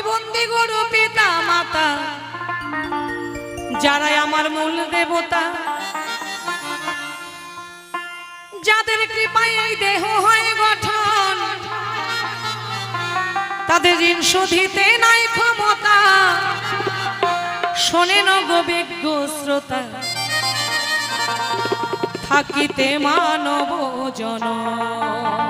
বন্দী গুরু পিতা মাতা যারাই আমার মূল দেবতা, যাদের কৃপায় এই দেহ হয় গঠন, তাদের ঋণ শোধিতে নাই ক্ষমতা। শোনেন গো বিজ্ঞ শ্রোতা, থাকিতে মানব জনম।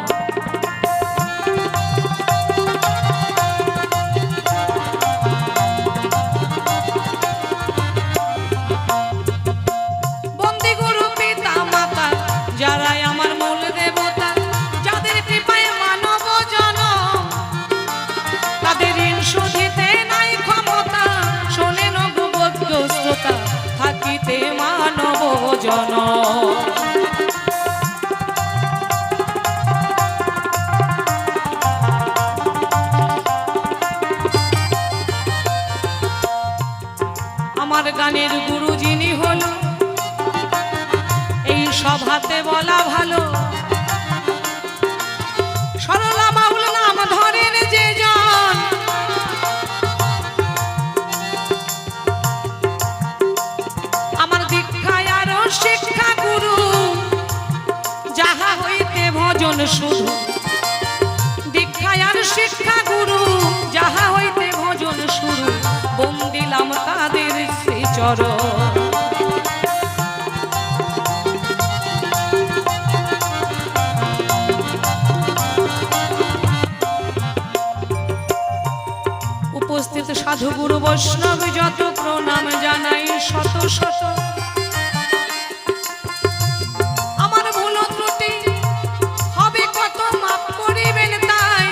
যারাই আমার মূল দেবতা, যাদের কৃপায় মানব জনম, তাদের ঋণ শোধিতে নাই ক্ষমতা। শোনেন গো বিজ্ঞ শ্রোতা, থাকিতে মানব জনম। আমার গানের গুরু যিনি হলো, এই সভাতে বলা ভালো, সরলা বাউল নাম ধরেন যে জন, আমার দীক্ষায় আর শিক্ষা গুরু, যাহা হইতে ভজন শুধু। দীক্ষায় আর শিক্ষা গুরু, যাহা হইতে ভজন শুরু। বন্দিলাম তাদের শ্রীচরণ। উপস্থিত সাধু গুরু বৈষ্ণব যত প্রণাম জানাই শত শত। আমার ভুল ত্রুটি হবে কত, মাফ করিবেন তাই।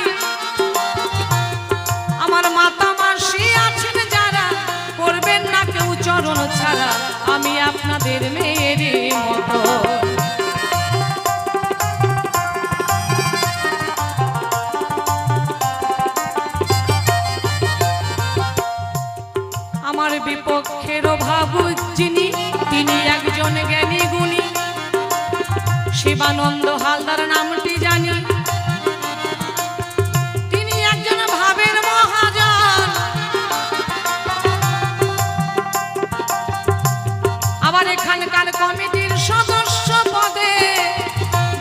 আমার মাতা মাসি আছেন যারা, করবেন না কেউ চরণ ছাড়া। আমি আপনাদের মেয়েরই মতো। আমার বিপক্ষের ভাবু যিনি, তিনি একজন জ্ঞানী গুণী। শিবানন্দ হালদার নামটি জানি, তিনি একজন ভাবের মহাজন। আবার এখানকার কমিটির সদস্য পদে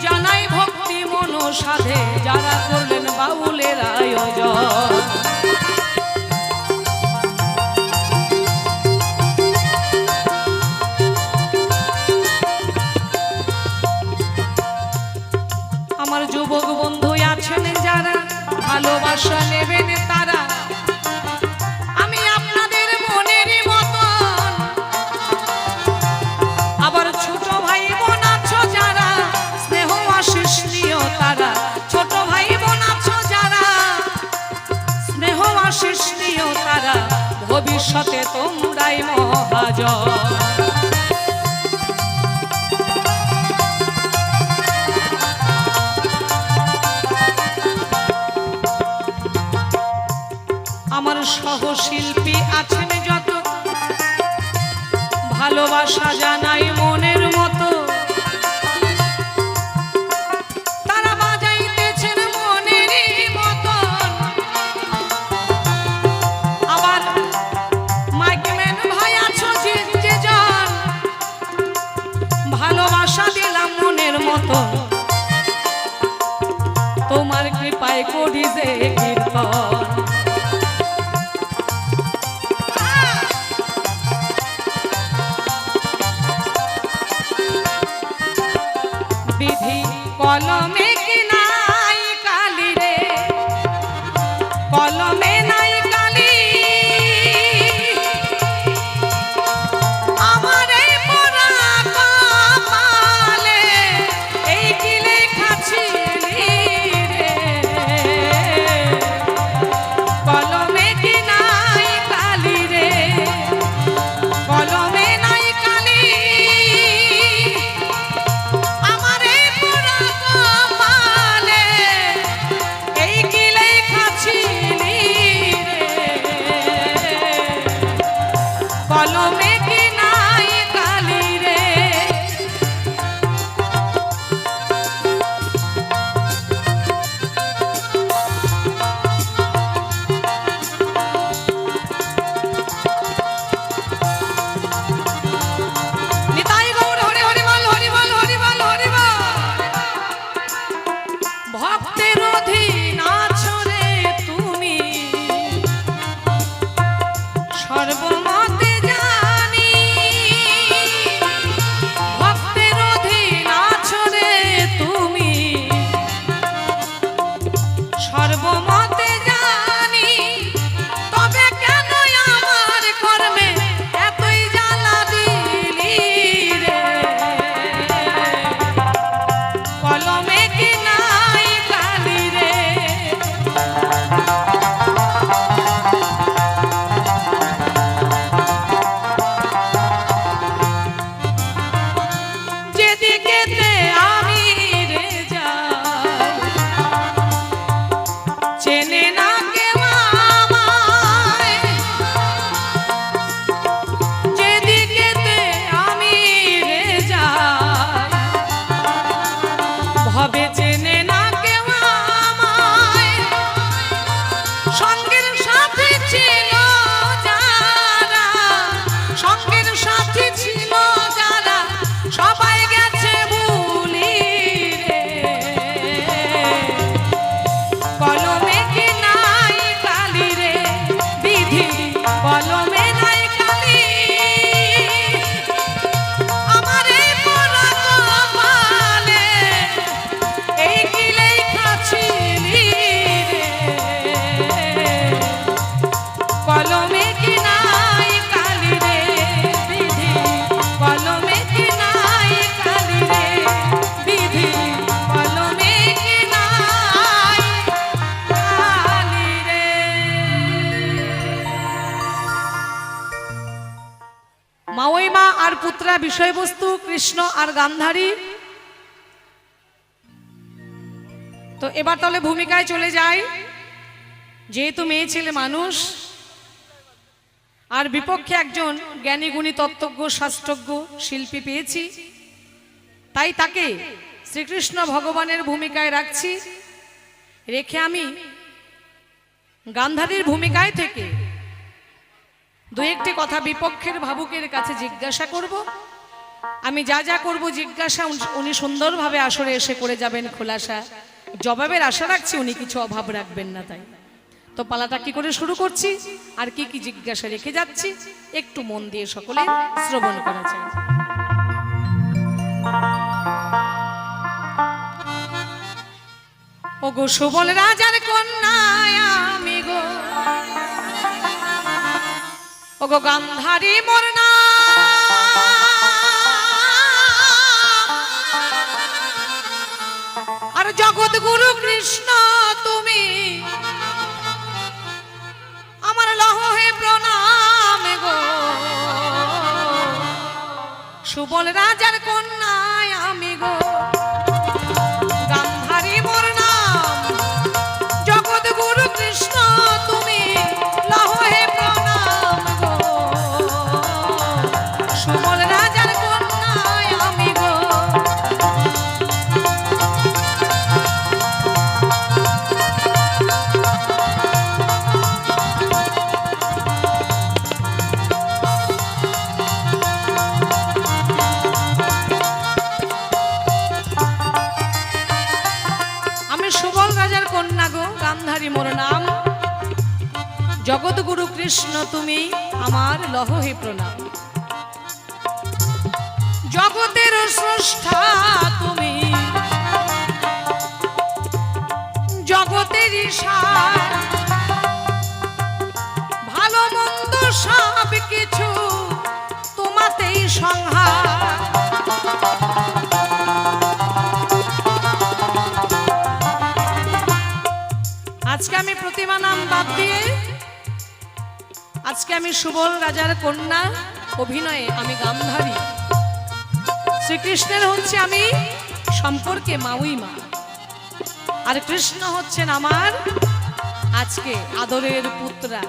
জানাই ভক্তি মনসাধে, যারা করলেন বাউলের আয়োজন। আমার যুবক বন্ধু আছেন যারা, ভালোবাসা নেবেন তারা। আমি আপনাদের মনেরই মতন। আবার ছোট ভাই বোন আছো যারা, স্নেহ আশিস নিও তারা। ছোট ভাই বোন আছো যারা, স্নেহ আশিস নিও তারা। ভবিষ্যতে তোমরাই মহাজন। আমার সহশিল্পী আছেন যত, ভালোবাসা জানাই মনের মতো। তারা বাজাইতেছেন মনেরই মতন। আবার মাইকম্যান ভাই আছো যে জন, ভালোবাসা দিলাম মনের মতো। তোমার কৃপায় করি যে কীর্তন। বিধি কলমে কি নাই কালি রে, কলমে নাই কালি। আমার এই পোড়া কপালে এই কি লেখা ছিল রে। কলমে কি নাই কালি রে, কলমে নাই কালি। এই কি লেখা ছিল সঙ্গের সাথে ছিল যারা, সঙ্গের সাথে ছিল যারা, সবাই গেছে ভুলি রে। কলমে কি নাই কালি রে, বিধি কলমে নাই কালি। আমার এই পোড়া কপালে এই কি লেখা ছিলি রে। কলমে কি নাই কালি রে, বিধি কলমে কি নাই কালি রে, বিধি কলমে কি নাই কালি রে। মাওই মা আর পুত্রা বিষয়বস্তু কৃষ্ণ আর গান্ধারী। তো এবার তাহলে ভূমিকায় চলে যাই। যেহেতু মেয়ে ছেলে মানুষ আর বিপক্ষে একজন জ্ঞানী গুণী তত্ত্বজ্ঞ শাস্ত্রজ্ঞ শিল্পী পেয়েছি, তাই তাকে শ্রীকৃষ্ণ ভগবানের ভূমিকায় রাখছি। রেখে আমি গান্ধারীর ভূমিকায় থেকে দু একটি কথা বিপক্ষের ভাবুকের কাছে জিজ্ঞাসা করব। আমি যা যা করব জিজ্ঞাসা উনি সুন্দরভাবে আসরে এসে করে যাবেন খোলাসা। জবাবের আশা রাখছি উনি কিছু অভাব রাখবেন না। তাই তো পালাটা কি করে শুরু করছি আর কি কি জিজ্ঞাসা রেখে যাচ্ছি একটু মন দিয়ে সকলে শ্রবণ করা চাই। ও গো সুবল রাজার কন্যা আমি গো, ও গো গান্ধারী মোর নাম। আর জগৎ গুরু কৃষ্ণ তুমি আমার লহ হে প্রণাম গো। সুবল রাজার কন্যা আমি গো, গান্ধারী মোর নাম। জগৎ গুরু কৃষ্ণ তুমি লহ হে প্রণাম গো। সুবল রাজার কন্যা আমি গো। গান্ধারী মোর নাম, জগৎ গুরু কৃষ্ণ তুমি আমার লহ হে প্রণাম। জগতের স্রষ্টা তুমি, জগতের সার, ভালো মন্দ সব কিছু তোমাতেই সংহার। আজকে আমি প্রতিমা নাম বাদ দিয়ে আজকে আমি সুবল রাজার কন্যা অভিনয়ে আমি গান্ধারী। শ্রীকৃষ্ণের হচ্ছে আমি সম্পর্কে মাউই মা, আর কৃষ্ণ হচ্ছেন আমার আজকে আদরের পুত্রা।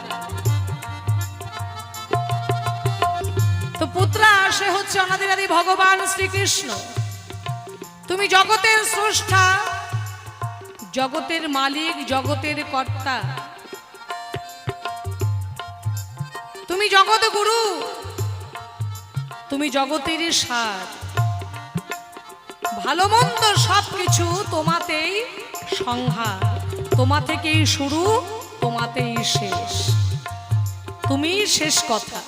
তো পুত্রা সে হচ্ছে অনাদিরাদি ভগবান শ্রীকৃষ্ণ। তুমি জগতের স্রষ্টা, জগতের মালিক, জগতের কর্তা। তুমি জগৎ গুরু, তুমি জগতের সার, ভালো মন্দ সবকিছু তোমাতেই সংহার। তোমা থেকেই শুরু, তোমাতেই শেষ, তুমি শেষ কথা।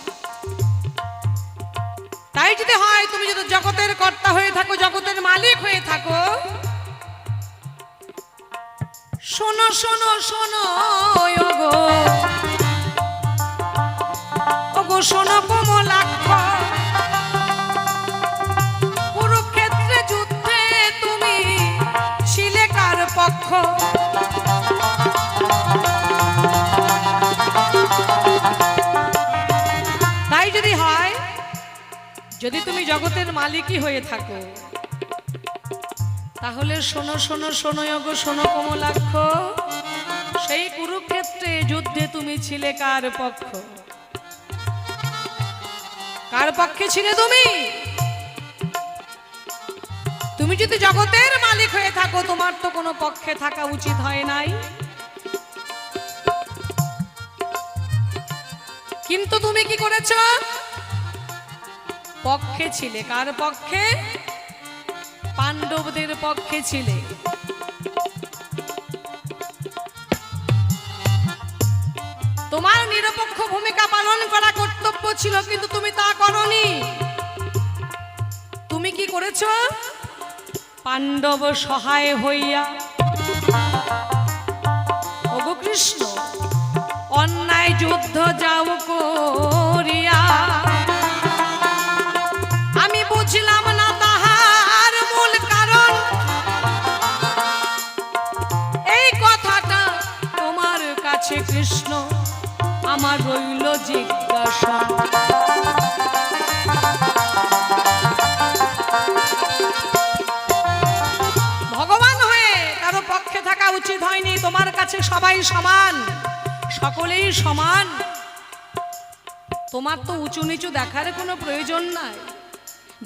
তাই যদি হয় তুমি যদি জগতের কর্তা হয়ে থাকো, জগতের মালিক হয়ে থাকো, শোনো শোনো শোনো ওগো, ওগো শোনো কমলাক্ষ। কুরুক্ষেত্রে যুদ্ধে তুমি ছিলে কার পক্ষ? তাই যদি হয়, যদি তুমি জগতের মালিকই হয়ে থাকো, তাহলে শোনো শোনো শোনো ওগো শোনো কমলাক্ষ, সেই কুরুক্ষেত্রে যুদ্ধে তুমি ছিলে কার পক্ষ? কার পক্ষে ছিলে তুমি? তুমি যদি জগতের মালিক হয়ে থাকো, তোমার তো কোনো পক্ষে থাকা উচিত হয় নাই। কিন্তু তুমি কি করেছো? পক্ষে ছিলে। কার পক্ষে? পাণ্ডবদের পক্ষে ছিলে। তোমার নিরপেক্ষ ভূমিকা পালন করা কর্তব্য ছিল, কিন্তু তুমি তা করনি। তুমি কি করেছো? পাণ্ডব সহায় হইয়া, ওগো কৃষ্ণ, অন্যায় যুদ্ধ যাও করিয়া। আমি বুঝলাম না তাহার মূল কারণ, এই কথাটা তোমার কাছে কৃষ্ণ আমার রইল জিজ্ঞাসা। ভগবান হয়ে কারো পক্ষে থাকা উচিত হয়নি। তোমার কাছে সবাই সমান, সকলেই সমান। তোমার তো উঁচু নিচু দেখার কোনো প্রয়োজন নাই,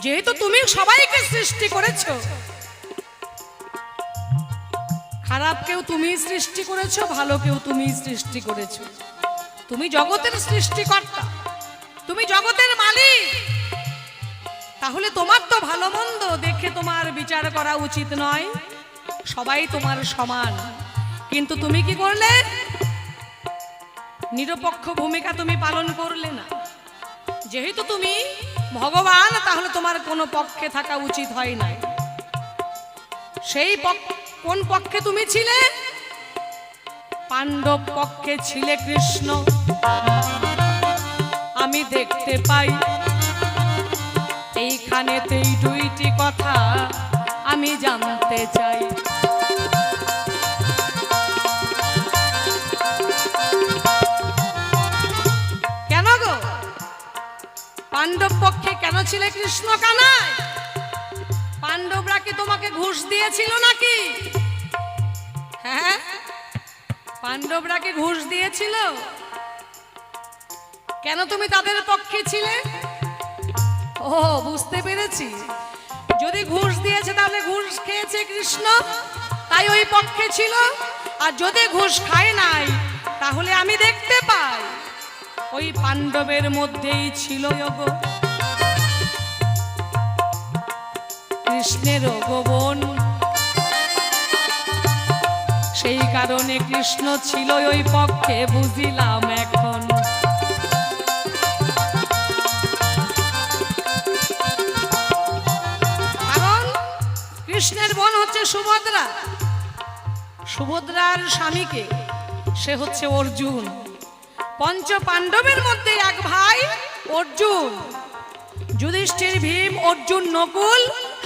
যেহেতু তুমি সবাইকে সৃষ্টি করেছো। খারাপ কেউ তুমি সৃষ্টি করেছো, ভালো কেউ তুমি সৃষ্টি করেছো। তুমি জগতের সৃষ্টিকর্তা, তুমি জগতের মালিক। তাহলে তোমার তো ভালো মন্দ দেখে তোমার বিচার করা উচিত নয়। সবাই তোমার সমান, কিন্তু তুমি কি করলে? নিরপেক্ষ ভূমিকা তুমি পালন করলে না। যেহেতু তুমি ভগবান, তাহলে তোমার কোনো পক্ষে থাকা উচিত হয় নাই। সেই কোন পক্ষে তুমি ছিলে? পাণ্ডব পক্ষে ছিলে কৃষ্ণ। আমি দেখতে পাই এইখানেতেই দুইটি কথা আমি জানতে চাই। কেন গো? পাণ্ডব পক্ষে কেন ছিলে কৃষ্ণ কানাই? পাণ্ডবরা কি তোমাকে ঘুষ দিয়েছিল নাকি? হ্যাঁ, পাণ্ডবরা কি ঘুষ দিয়েছিল? কেন তুমি তাদের পক্ষে ছিলে? ও, বুঝতে পেরেছি। যদি ঘুষ দিয়েছে তাহলে ঘুষ খেয়েছে কৃষ্ণ, তাই ওই পক্ষে ছিল। আর যদি ঘুষ খায় নাই, তাহলে আমি দেখতে পাই ওই পাণ্ডবের মধ্যেই ছিল যোগ কৃষ্ণের বোন। সেই কারণে কৃষ্ণ ছিল ওই পক্ষে, বুঝিলাম এখন। কারণ কৃষ্ণের বোন হচ্ছে সুভদ্রা। সুভদ্রার স্বামীকে সে হচ্ছে অর্জুন। পঞ্চ পাণ্ডবের মধ্যে এক ভাই অর্জুন। যুধিষ্ঠির, ভীম, অর্জুন, নকুল,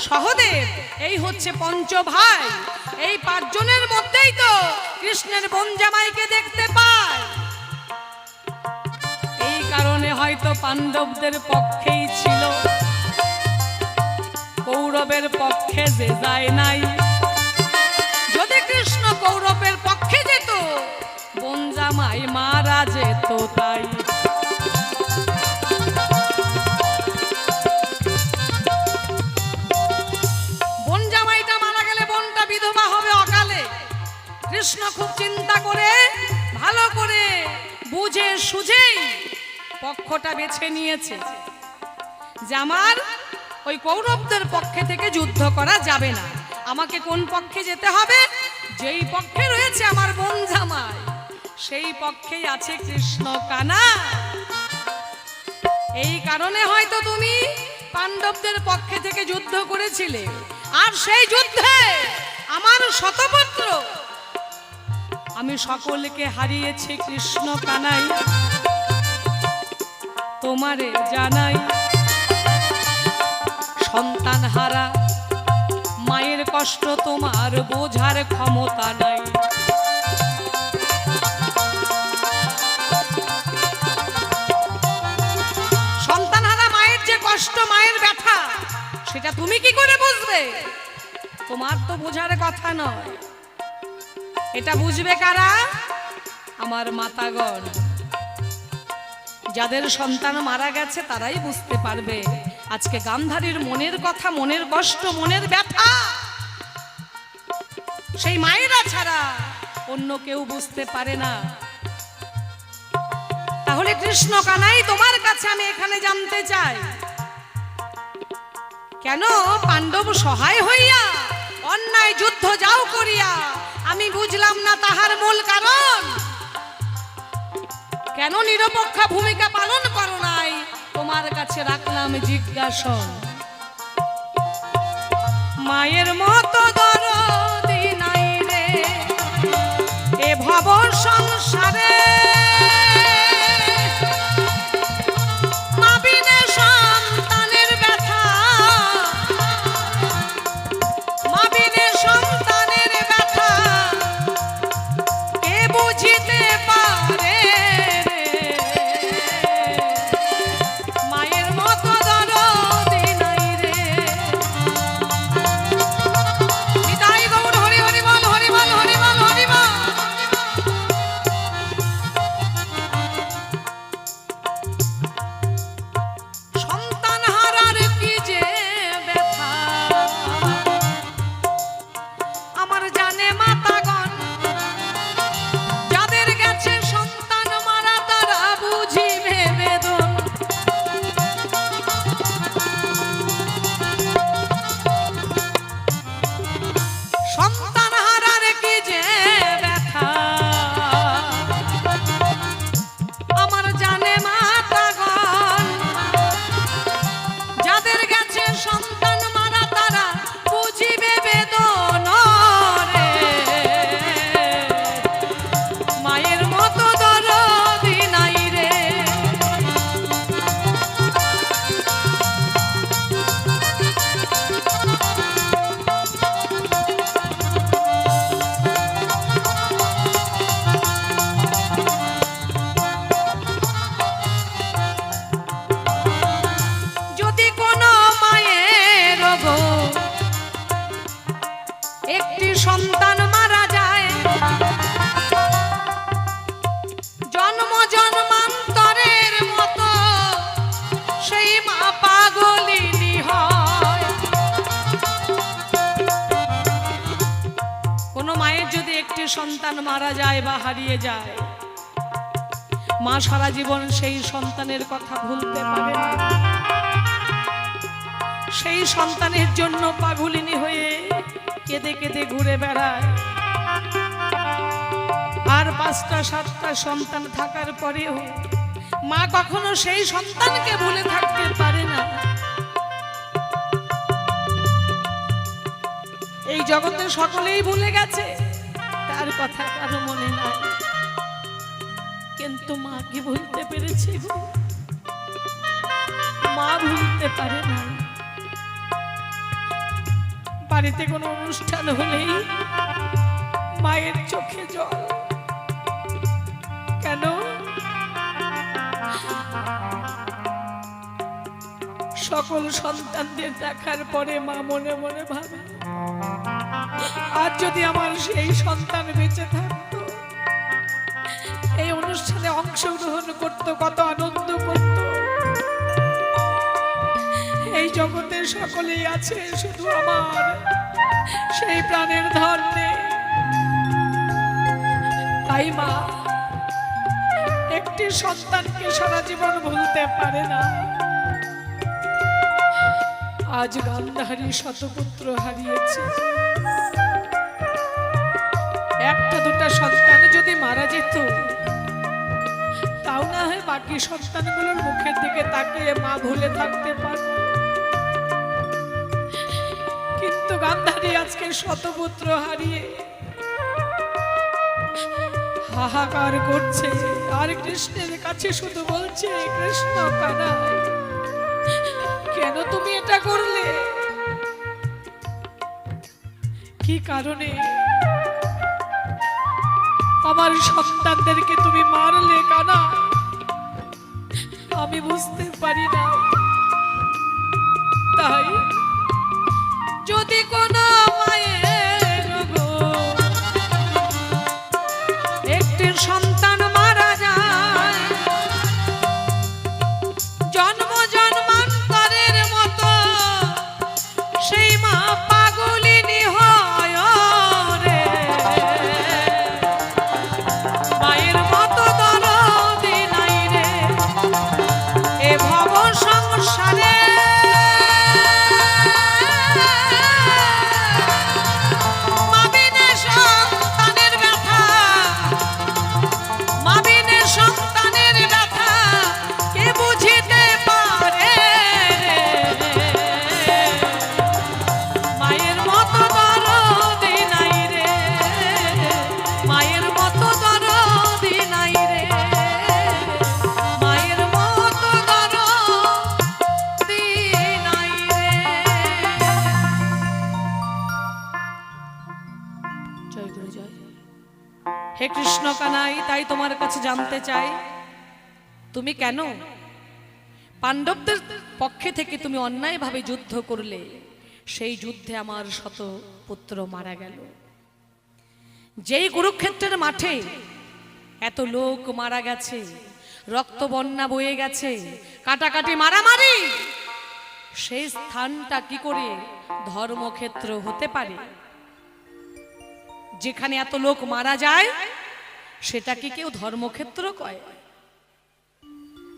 সহদেব, এই হচ্ছে পঞ্চ ভাই। এই পাঁচজনের মধ্যেই তো কৃষ্ণের বোন জামাইকে দেখতে পায়। এই কারণে হয়তো পাণ্ডবদের পক্ষেই ছিল, কৌরবের পক্ষে যে যায় নাই। যদি কৃষ্ণ কৌরবের পক্ষে যেত, বোন জামাই মারা যেত। তাই বোন জামাইটা মারা গেলে বোনটা বিধবা হবে অকালে। কৃষ্ণ খুব চিন্তা করে, ভালো করে বুঝে সুঝেই পক্ষটা বেছে নিয়েছে যে আমার ওই কৌরবদের পক্ষে থেকে যুদ্ধ করা যাবে না। আমাকে কোন পক্ষে যেতে হবে? যেই পক্ষে রয়েছে আমার বোন জামাই, সেই পক্ষেই আছে কৃষ্ণ কানা। এই কারণে হয়তো তুমি পাণ্ডবদের পক্ষে থেকে যুদ্ধ করেছিলে। আর সেই যুদ্ধে আমার শতপুত্র আমি সকলকে হারিয়েছি কৃষ্ণ কানাই। তোমারে জানাই, সন্তান হারা মায়ের কষ্ট তোমার বোঝার ক্ষমতা নাই। সন্তান হারা মায়ের যে কষ্ট, মায়ের ব্যথা, সেটা তুমি কি করে বুঝবে? তোমার তো বোঝার কথা নয়। এটা বুঝবে কারা? আমার মাতাগণ। যাদের সন্তান মারা গেছে তারাই বুঝতে পারবে আজকে গান্ধারীর মনের কথা, মনের কষ্ট, মনের ব্যথা। সেই মায়েরা ছাড়া অন্য কেউ বুঝতে পারে না। তাহলে ওহে কৃষ্ণ কানাই, তোমার কাছে আমি এখানে জানতে চাই, কেন পাণ্ডব সহায় হইয়া অন্যায় যুদ্ধ যাও করিয়া? আমি বুঝলাম না তাহার মূল কারণ। কেন নিরপেক্ষ ভূমিকা পালন করো নাই? তোমার কাছে রাখলাম জিজ্ঞাসন। মায়ের মতো দরদি নাই রে এ ভব সংসারে, মা বিনে সন্তানের ব্যথা, মা বিনে সন্তানের ব্যথা কে বুঝিতে পারে? মায়ের মতো দরদি নাই রে। নিতাই গৌর হরি হরি বল, হরি বল, হরি বল, হরি বল। সন্তান হারার কি যে ব্যথা আমার জানে মাতাগণ, যাদের গেছে সন্তান মারা তারা বুঝিবে বেদন। সন্তান হারার কি যে ব্যথা আমার জানে মাতাগণ, যাদের গেছে সন্তান মারা তারা বুঝিবে বেদন রে। মায়ের মতো দরদি নাই রে। যদি কোনো মায়ের গো একটি সন্তান মারা যায়, জন্ম জন্মান্তরের মতো সেই মা পাগলিনী হয়। কোনো মায়ের যদি একটি সন্তান মারা যায় বা হারিয়ে যায়, মা সারা জীবন সেই সন্তানের কথা ভুলতে পারে না। সেই সন্তানের জন্য পাগলিনী হয়ে কেঁদে কেঁদে ঘুরে বেড়ায়। আর 5টা 7টা সন্তান থাকার পরেও মা কখনো সেই সন্তানকে ভুলে থাকতে পারে না। এই জগতে সকলেই ভুলে গেছে, তার কথা কারো মনে নাই, কিন্তু মা কি ভুলতে পেরেছে? মা ভুলতে পারে না। বাড়িতে কোনো অনুষ্ঠান হলেই মায়ের চোখে জল। কেন? সকল সন্তানদের দেখার পরে মা মনে মনে ভাবে, আজ যদি আমার সেই সন্তান বেঁচে থাকতো, এই অনুষ্ঠানে অংশগ্রহণ করত, কত আনন্দ করত। এই জগতে সকলেই আছে, শুধু আমার সেই প্রাণের ধন নেই। তাই মা একটি সন্তানকে সারা জীবন ভুলতে পারে না। আজ গান্ধারী শতপুত্র হারিয়েছে। 1টা 2টা সন্তান যদি মারা যেত, তাও না হয় বাকি সন্তানগুলোর মুখের দিকে তাকিয়ে মা ভুলে থাকতে পারত। কিন্তু গান্ধারী আজকে শতপুত্র হারিয়ে হাহাকার করছে, আর কৃষ্ণের কাছে শুধু বলছে, কৃষ্ণ কানাই, কেন তুমি এটা করলে? কি কারণে আমার সন্তানদেরকে তুমি মারলে কানাই? আমি বুঝতে পারি না। তাই যদি কোনো মায়ের গো একটি সন্তান মারা যায়, জন্ম জন্মান্তরের মতো সেই মা পাগলিনী হয় রে। মায়ের মতো দরদি নাই রে। কানাই, তাই তোমার কাছে জানতে চাই, তুমি কেন পাণ্ডবদের পক্ষে থেকে তুমি অন্যায়ভাবে যুদ্ধ করলে? সেই যুদ্ধে আমার শত পুত্র মারা গেল। যেই কুরুক্ষেত্রের মাঠে এত লোক মারা গেছে, রক্ত বন্যা বয়ে গেছে, কাটাকাটি মারামারি, সেই স্থানটা কি করে ধর্মক্ষেত্র হতে পারে? যেখানে এত লোক মারা যায় সেটা কি কেউ ধর্মক্ষেত্র কয়?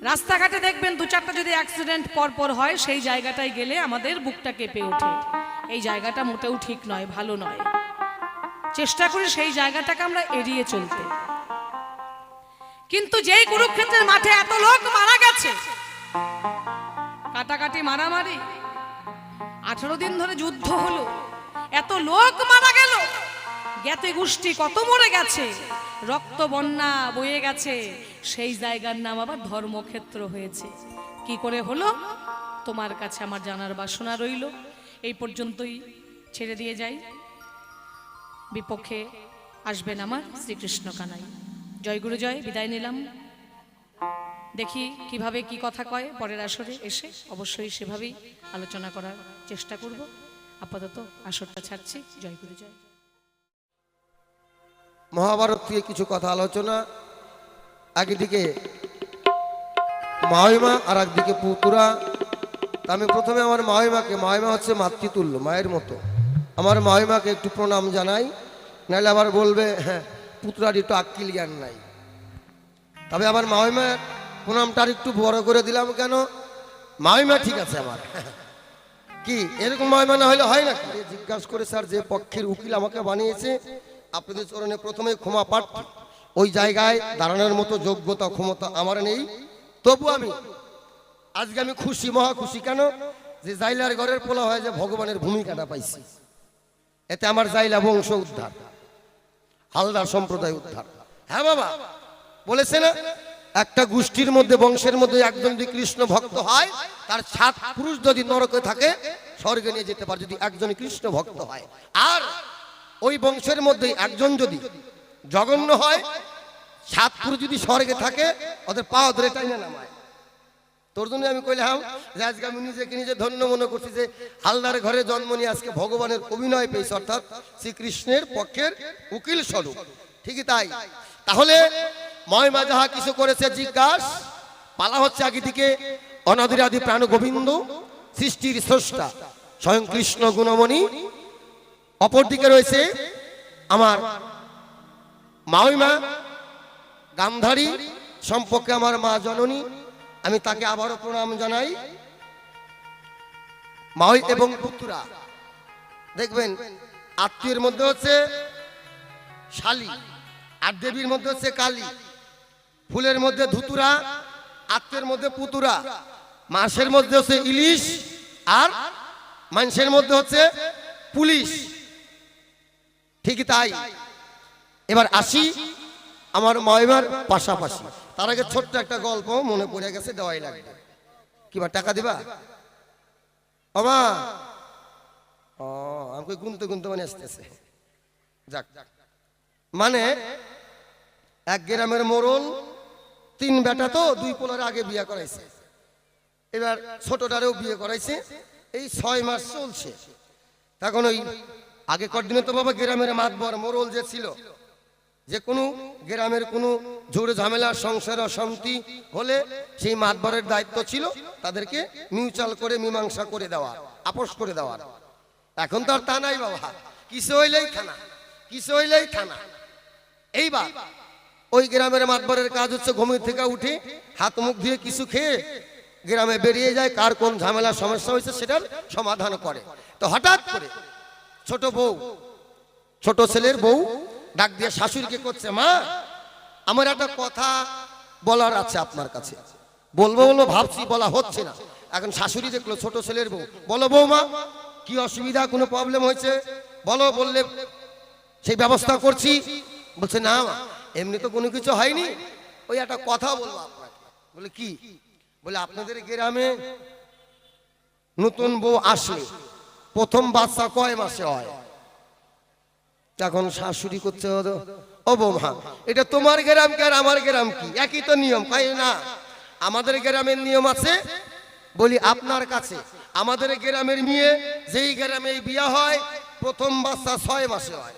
রাস্তাঘাটে দেখবেন দু চারটা যদি অ্যাক্সিডেন্ট পরপর হয়, সেই জায়গাটায় গেলে আমাদের বুকটা কেঁপে ওঠে। এই জায়গাটা মোটেও ঠিক নয়, ভালো নয়। চেষ্টা করি সেই জায়গাটাকে আমরা এড়িয়ে চলতে। কিন্তু যেই কুরুক্ষেত্রের মাঠে এত লোক মারা গেছে, কাটাকাটি মারামারি, 18 দিন ধরে যুদ্ধ হলো, এত লোক মারা গেল, জ্ঞাতি গোষ্ঠী কত মরে গেছে, রক্ত বন্যা বয়ে গেছে, সেই জায়গার নাম আবার ধর্মক্ষেত্র হয়েছে। কি করে হলো তোমার কাছে আমার জানার বাসনা রইল। এই পর্যন্তই ছেড়ে দিয়ে যাই। বিপক্ষে আসবেন আমার শ্রীকৃষ্ণ কানাই। জয় গুরু জয়। বিদায় নিলাম। দেখি কিভাবে কি কথা কয় পরের আসরে এসে, অবশ্যই সেভাবেই আলোচনা করার চেষ্টা করব। আপাতত আসরটা ছাড়ছি। জয় গুরু জয়। মহাভারত থেকে কিছু কথা আলোচনা। একদিকে মাহিমা আর একদিকে পুতুরা। আমি প্রথমে আমার মাহিমাকে, মাহিমা হচ্ছে মাতৃতুল্য, মায়ের মতো, আমার মাহিমাকে একটু প্রণাম জানাই। নাহলে আবার বলবে হ্যাঁ পুতুরার একটু আক্কিল জ্ঞান নাই। তবে আমার মাহিমার প্রণামটা একটু বড় করে দিলাম। কেন? মাহিমা ঠিক আছে আমার, কি এরকম মাহিমা না হলে হয় না? জিজ্ঞাসা করে স্যার, যে পক্ষের উকিল আমাকে বানিয়েছে, আপনাদের চরণে প্রথমে ক্ষমা প্রার্থী। ওই জায়গায় দাঁড়ানোর মতো যোগ্যতা ক্ষমতা আমার নেই, তবু আজকে আমি খুশি, মহা খুশি। কেন? যে জাইলার ঘরের পোলা হয় যে ভগবানের ভূমিকাটা পাইছি, এতে আমার জাইলা বংশ উদ্ধার, হালদার সম্প্রদায় উদ্ধার। হ্যাঁ বাবা বলেছে না, একটা গোষ্ঠীর মধ্যে, বংশের মধ্যে একজন যদি কৃষ্ণ ভক্ত হয়, তার 7 পুরুষ যদি নরকে থাকে স্বর্গে নিয়ে যেতে পারে, যদি একজন কৃষ্ণ ভক্ত হয়। আর ওই বংশের মধ্যে একজন যদি জঘন্য হয়, 7 পুরুষ যদি স্বর্গে থাকে, ওদের পা ধরে টাইনা নামায়। তোর জন্য আমি কইলাম যে আজকে আমি নিজেকে নিজে ধন্য মনে করছি যে হালদার ঘরে জন্ম নিয়ে আজকে ভগবানের অভিনয় পেয়েছি, অর্থাৎ শ্রীকৃষ্ণের পক্ষের উকিল স্বরূপ। ঠিকই তাই। তাহলে মহিমা যাহা কিছু করেছে জিজ্ঞাস পালা হচ্ছে। আগে দিকে অনাদির আদি প্রাণ গোবিন্দ, সৃষ্টির স্রষ্টা স্বয়ং কৃষ্ণ গুণমণি। অপরদিকে রয়েছে আমার মাহিমা গান্ধারী, সম্পর্কে আমার মা জননী। আমি তাকে আবারও প্রণাম জানাই। মাই এবং পুত্রা দেখবেন, আত্মীয়ের মধ্যে হচ্ছে শালী, আর দেবীর মধ্যে হচ্ছে কালী। ফুলের মধ্যে ধুতুরা, আত্মের মধ্যে পুতুরা, মাছের মধ্যে হচ্ছে ইলিশ, আর মানুষের মধ্যে হচ্ছে পুলিশ। ঠিকই তাই। এবার আসি আমার মহিমার পাশাপাশি। তার আগে ছোট্ট একটা গল্প মনে পড়ে গেছে, দেওয়াই লাগবে। কিবা টাকা দিবা? আমা ও আমাকে গুনতে গুনতে মানে আসতেছে। যাক, মানে এক গ্রামের মোড়ল, 3 বেটা, তো 2 পোলার আগে বিয়ে করাইছে। এবার ছোটটারেও বিয়ে করাইছে। এই 6 মাস চলছে। তখন ওই আগেকার দিনে তো বাবা গ্রামের মাতবর মোড়ল যে ছিল, যে কোনো গ্রামের কোনো ঝড় ঝামেলা, সংসার অশান্তি হলে সেই মাতবরের দায়িত্ব ছিল তাদেরকে মিউচুয়াল করে মীমাংসা করে দেওয়া, আপোষ করে দেওয়া। এখন তো আর তা নাই বাবা, কিছু হইলেই থানা, কিছু হইলেই থানা। এইবার ওই গ্রামের মাতবরের কাজ হচ্ছে ঘুমের থেকে উঠে হাত মুখ ধুয়ে কিছু খেয়ে গ্রামে বেরিয়ে যায়, কার কোন ঝামেলা সমস্যা হয়েছে সেটার সমাধান করে। তো হঠাৎ করে ছোট বউ, ছোট ছেলের বউ ডাক দিয়ে শাশুড়িকে করছে, মা আমার একটা কথা বলার আছে আপনার কাছে। বলবো বলবো ভাবছি, বলা হচ্ছে না। এখন শাশুড়ি দেখলো ছোট ছেলের বউ, বলো বৌমা কি অসুবিধা, কোনো প্রবলেম হয়েছে বলো, বললে সেই ব্যবস্থা করছি। বলছে না মা, এমনি তো কোনো কিছু হয়নি, ওই একটা কথা বলবো আপনাকে। বলে কি? বলে আপনাদের গ্রামে নতুন বউ আসলে প্রথম বাচ্চা কয় মাসে হয়? তখন শাশুড়ি করছে, ও বৌমা, এটা তোমার গ্রাম কি আর আমার গ্রাম কি একই তো নিয়ম? কয় না, আমাদের গ্রামের নিয়ম আছে। বলি আপনার কাছে আমাদের গ্রামের মেয়ে যেই গ্রামে বিয়ে হয় প্রথম বাচ্চা 6 মাসে হয়।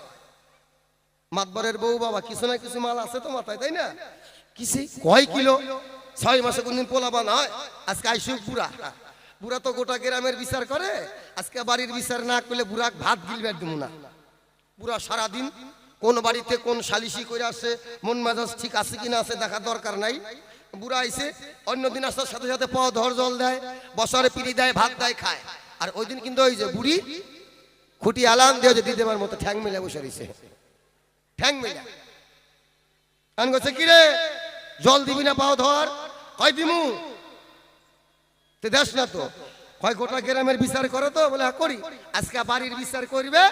মাতবরের বউ বাবা কিছু না কিছু মাল আছে তো মাথায়, তাই না? কিসে কয় কিলো 6 মাসে কোনদিন পোলাবা না হয়। আজকে আইসু বুড়া, বুড়া তো গোটা গ্রামের বিচার করে, আজকে বাড়ির বিচার না করলে বুড়া ভাত গিলবে দেবো না। বুড়া সারাদিন কোন বাড়িতে কোন সালিশি করে আসে, মন মেজাজ ঠিক আছে কিনা আছে দেখা দরকার নাই। বুড়া আইসে অন্যদিন আসার সাথে সাথে পাও ধর জল দেয়, বছরে পিড়ি দেয়, ভাত দেয়, খায়। আর ওই দিন কিন্তু ওই যে বুড়ি খুঁটি আলাম দিয়ে যে দিদিমার মতো ঠ্যাং মেলে বসে রয়েছে, ঠ্যাং মেলে আন গেছে, কিরে জল দিবি না পাও ধর? কয় দিমু, তে দেশ না তো। কয় গোটা গ্রামের বিচার করো তো? বলে করি। আজকে বাড়ির বিচার করবে,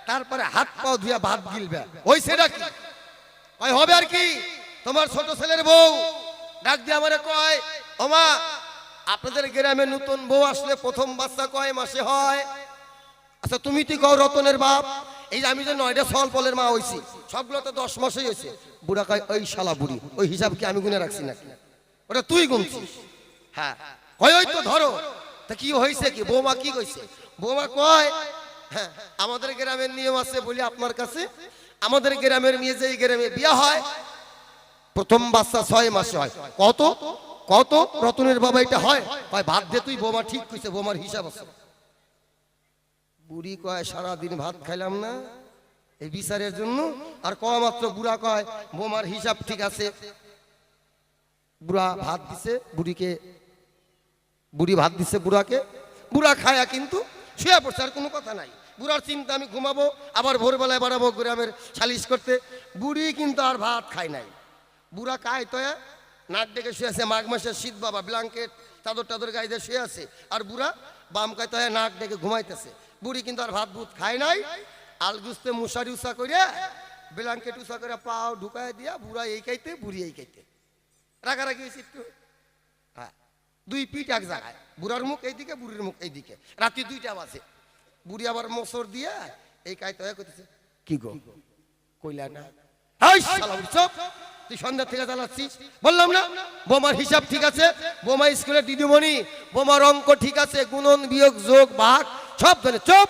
তারপরে হাত পাও ধুয়া ভাত গিলবে। ওই সেটা কি? কয় হবে আর কি, তোমার ছোট ছেলের বউ ডাক দিয়ে আমারে কয়, ওমা আপনাদের গ্রামে নতুন বউ আসলে প্রথম বাচ্চা কয় মাসে হয়? আচ্ছা তুমি তুই কও রতনের বাপ, এই যে আমি যে 9টা সলপলের মা হইছি সবগুলো তো 10 মাসেই হয়েছে। বুড়া কয়, ওই শালা বুড়ি, ওই হিসাব কি আমি গুনে রাখছি নাকি? ওটা তুই গুনছিস। হ্যাঁ কয় ওই তো ধরো। তা কি হয়েছে কি? বৌমা কি কইছে? বৌমা কয়, হ্যাঁ আমাদের গ্রামের নিয়ম আছে। বলি আপনার কাছে আমাদের গ্রামের মেয়ে যে গ্রামে বিয়ে হয় প্রথম বাচ্চা 6 মাসে হয়। কত কত রতনের বাবা এটা হয়? কয় ভাত দে তুই। বৌমা ঠিক কইছে, বৌমার হিসাব আছে। বুড়ি কয় সারাদিন ভাত খাইলাম না এই বিচারের জন্য, আর কয় মাত্র বুড়া কয় বৌমার হিসাব ঠিক আছে। বুড়া ভাত দিছে বুড়িকে, বুড়ি ভাত দিছে বুড়াকে, বুড়া খায়া কিন্তু শুয়ে পড়ছে, আর কোনো কথা নাই। বুড়ার চিন্তা আমি ঘুমাবো, আবার ভোরবেলায় বাড়াবো গ্রামের সালিশ করতে। বুড়ি কিন্তু আর ভাত খায় নাই। বুড়া কায় তো নাক ডেকে শুয়ে আছে, মাঘ মাসের শীত বাবা, ব্ল্যাঙ্কেট চাদর টাদর গায়ে দিয়ে শুয়ে আছে, আর বুড়া বাম কায় তো নাক ডেকে ঘুমাইতেছে। বুড়ি কিন্তু আর ভাত ভূত খায় নাই। আলগুস্তে মশারি উষা করে ব্ল্যাঙ্কেট উষা করে পাও ঢুকায় দিয়া বুড়া এই খাইতে বুড়ি এই খাইতে রাগারাগি হয়েছে একটু। হ্যাঁ দুই পিঠ এক জায়গায়, বুড়ার মুখ এইদিকে বুড়ির মুখ এইদিকে। রাত্রি 2টা বাজে, বুড়ি আবার মোসর দিয়ে এই কাইতে করতেছে, কি গো কইলা না? তুই সন্ধ্যা থেকে জ্বালাচ্ছিস, বললাম না বোমার হিসাব ঠিক আছে, বোমা স্কুলে দিদিমণি, বোমার অঙ্ক ঠিক আছে, গুণন বিয়োগ যোগ ভাগ সব ধরে। চুপ,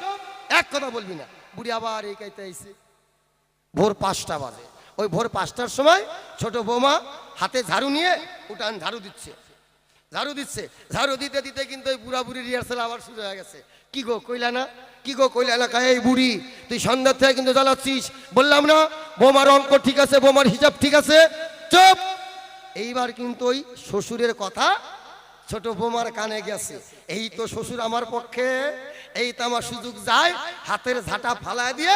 এক কথা বলবি না। বুড়ি আবার এই কাইতে আইছে। ভোর 5টা বাজে। ওই ভোর 5টার সময় ছোট বৌমা হাতে ঝাড়ু নিয়ে উঠান ঝাড়ু দিচ্ছে, ঝাড়ু দিচ্ছে। ঝাড়ু দিতে দিতে কিন্তু ওই বুড়া বুড়ি রিহার্সাল আবার শুরু হয়ে গেছে। কি গো কইলা না, কি গো কইলা না? এই বুড়ি তুই সন্ধ্যা থেকে কিন্তু জ্বালাচ্ছিস, বললাম না বোমার অঙ্ক ঠিক আছে, বোমার হিসাব ঠিক আছে। চুপ। এইবার কিন্তু ওই শ্বশুরের কথা ছোট বৌমার কানে গেছে। এই তো শ্বশুর আমার পক্ষে, এই তো আমার সুযোগ যায়। হাতের ঝাঁটা ফালায় দিয়ে